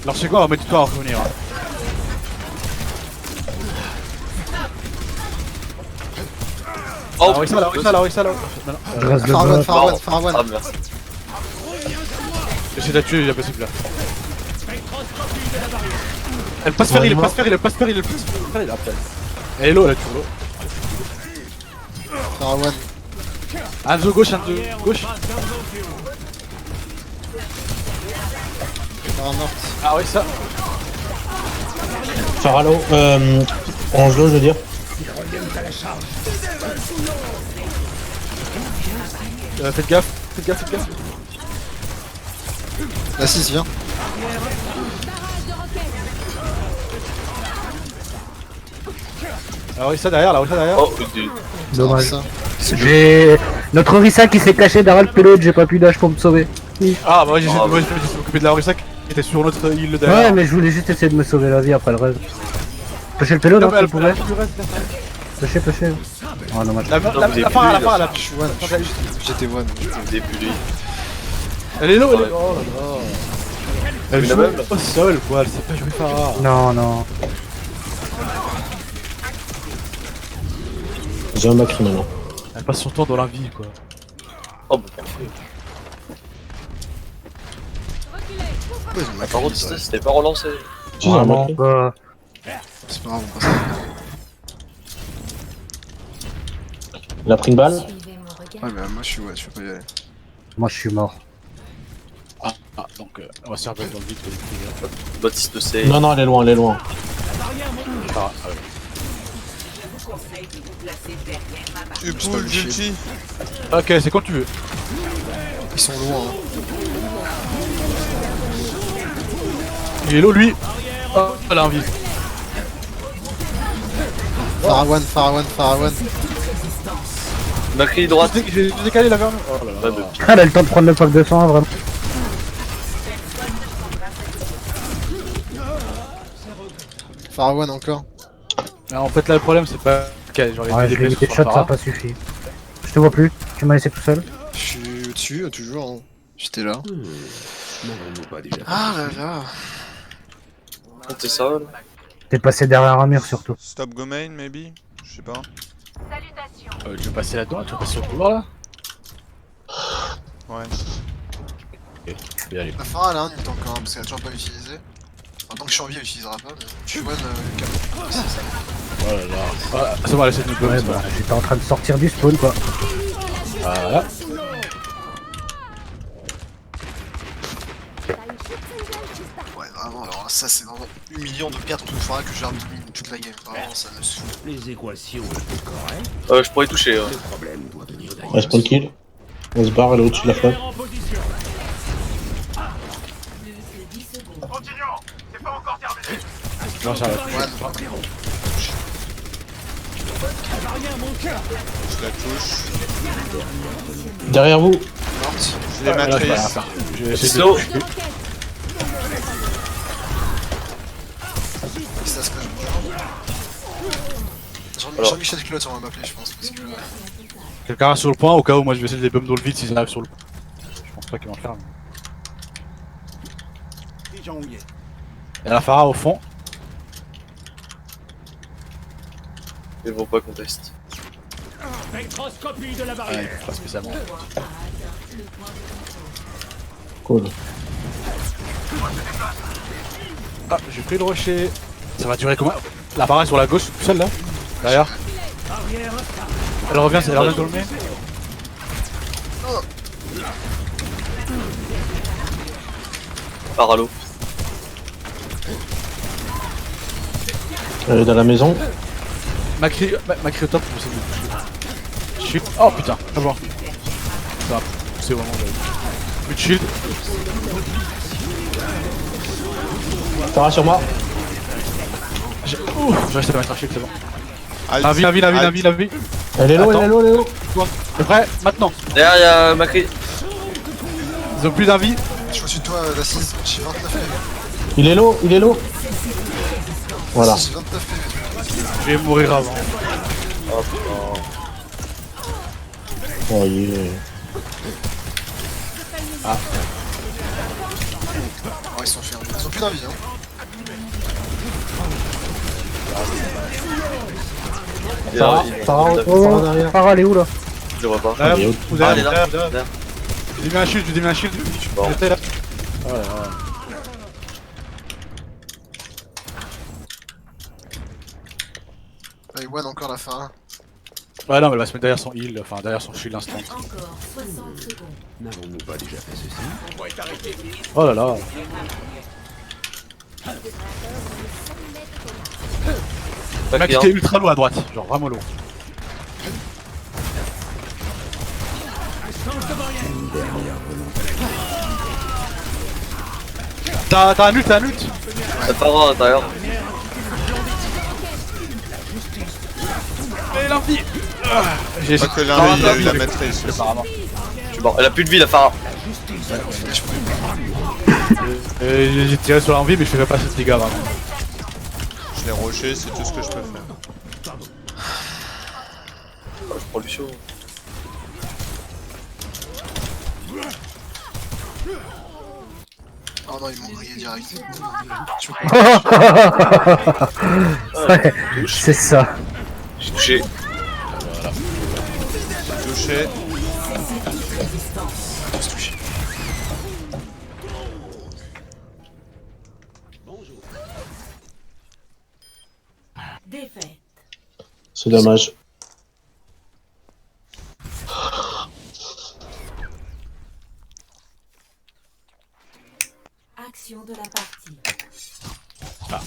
Alors c'est quoi, on va mettre du temps à revenir. Hein. Oh, Orisalo. Je reste de Farwan, bas. Farwan, Ah Farwan. merci. J'essaie de la tuer, il a pas possible là. Elle passe péril, elle passe péril après. Elle est low, elle a tué low. Farwan. Hanzo gauche, gauche. Farwan morte. Ah oui, ça. Faralo, Angelo, je veux dire. Faites gaffe. La 6 vient. La Orisa derrière, Oh, Dommage. Ça. J'ai notre Orisa qui s'est caché derrière le payload, j'ai pas pu dash pour me sauver. Ah bah j'ai Ah, occupé de la Orisa qui était sur notre île Ouais, derrière. mais je voulais juste essayer de me sauver la vie après le reste. Pêcher le payload, Non, hein, mais si vous pouvez. elle Pêcher. Oh, dommage. La fin, à la Je suis one. J'étais one. début lui. Elle est low, elle est. Ouais. Oh là là. Elle Mais joue la même. pas seule quoi, elle sait pas jouer Farah. Non. J'ai un macri maintenant. Elle passe son temps dans la vie quoi. Oh, bah, Pourquoi ils ont par contre, c'était pas relancé. J'ai un macri. Bah, C'est pas grave, on passe. Il a pris une balle. Suivez mon regard. Ouais, mais moi je suis ouais, je peux pas y aller. moi je suis mort. Ah, donc on va se faire battre dans le vide que les Baptiste c'est. Non, elle est loin, elle est loin. Farah. Ah ouais. Tu poules, Julti. Ok, c'est quand tu veux. Ils sont loin. Hein. Il est low lui. Oh, elle a envie. Farwan. Macri droite. J'ai décalé la vers nous. Oh là là. Pas de. Ah, elle a le temps de prendre le pack 200, vraiment. Farwan encore. Ah, en fait là le problème c'est pas. Ok, genre les Ouais, je l'ai mis DPS des sur shots, ça a Farah. pas suffi. Je te vois plus, tu m'as laissé tout seul. Je suis au-dessus, toujours. Hein. J'étais là. N'avons-nous pas déjà Ah là là. T'es ça là. T'es passé derrière un mur surtout. Stop go main, maybe. Je sais pas. Tu veux passer là-dedans, tu veux passer sur le couloir là. Ouais. Ok, je vais y aller. La Farah là, il est encore, parce qu'elle a toujours pas utilisé. En tant que je suis en vie, elle utilisera pas. Mais... Je suis one cap. Oh là là. Ah, c'est bon, elle essaie de nous Ouais, bloquer. bah, j'étais en train de sortir du spawn quoi. Voilà. Ouais, vraiment, alors là, ça c'est vraiment humiliant de perdre contre Farah que je garde toute la game. Vraiment, ça me saoule. les équations étaient correctes. Je pourrais toucher. Le problème doit venir d'ailleurs. Respawn kill. On se barre, elle est au-dessus de la flotte. En position. Plus que 10 secondes. Non, ça va. One. Je la touche. Derrière vous. Morte. Je l'ai Là, je peux rien matrice. faire. Je vais essayer de So. Alors. Jean-Michel Clot, on va m'appeler, je pense. Parce que, Quelqu'un reste sur le point, au cas où moi je vais essayer de les bum dans le vide s'ils arrivent sur le point. Je pense pas qu'ils vont le faire. Mais... Et la Pharah au fond. Ils vont pas contester. Spectroscopie de la Ouais, barrière. pas spécialement. Cool. Ah, j'ai pris le rocher. Ça va durer combien? La Pharah est sur la gauche, celle là. Derrière. Elle revient dans le main. Par à l'eau. Elle est dans la maison. Macri au top, je sais de toucher. Je suis. Oh putain, à voir. Ça va pousser vraiment. Plus de shield. Pharah sur moi. Ouh, je vais rester à mettre un shield, c'est bon. Alt. La vie. Elle est low, Attends. elle est low. T'es prêt? Maintenant. Derrière, il y a Macri. Ils ont plus d'un vie. je suis au-dessus de toi, d'Assise. J'ai 29 PV. Il est low. Voilà. J'ai 29 PV. Je vais mourir avant. Oh putain. Oh yeah. Oh, ils sont fermés. Ils ont plus d'envie, hein. Pharah derrière. Pharah, elle est où là? Je le vois pas. Derrière, il est où? vous Ah, elle est derrière, là. derrière. Derrière. J'ai mis un shield. mort. J'étais là. Ah, il one encore la fin. Ouais, non, mais elle va se mettre derrière son heal, enfin derrière son shield instant. Encore 60 secondes. N'avons-nous pas déjà fait ceci? Oh là là. Le mec Macri, était ultra lourd à droite, genre vraiment lourd. T'as un ult, La Pharah à l'intérieur. Et l'envie. J'ai Pas que l'un, il a eu la maîtrise. apparemment. Je suis mort. Elle a plus de vie, la Pharah. J'ai tiré sur l'envie, mais je fais pas assez de dégâts vraiment. Je l'ai roché, c'est tout ce que je peux faire. Oh, je prends Lucio. Oh non, ils m'ont grillé direct. Ouais, c'est ça. J'ai touché. Touché. Défaite. C'est dommage. Action de la partie. Ah.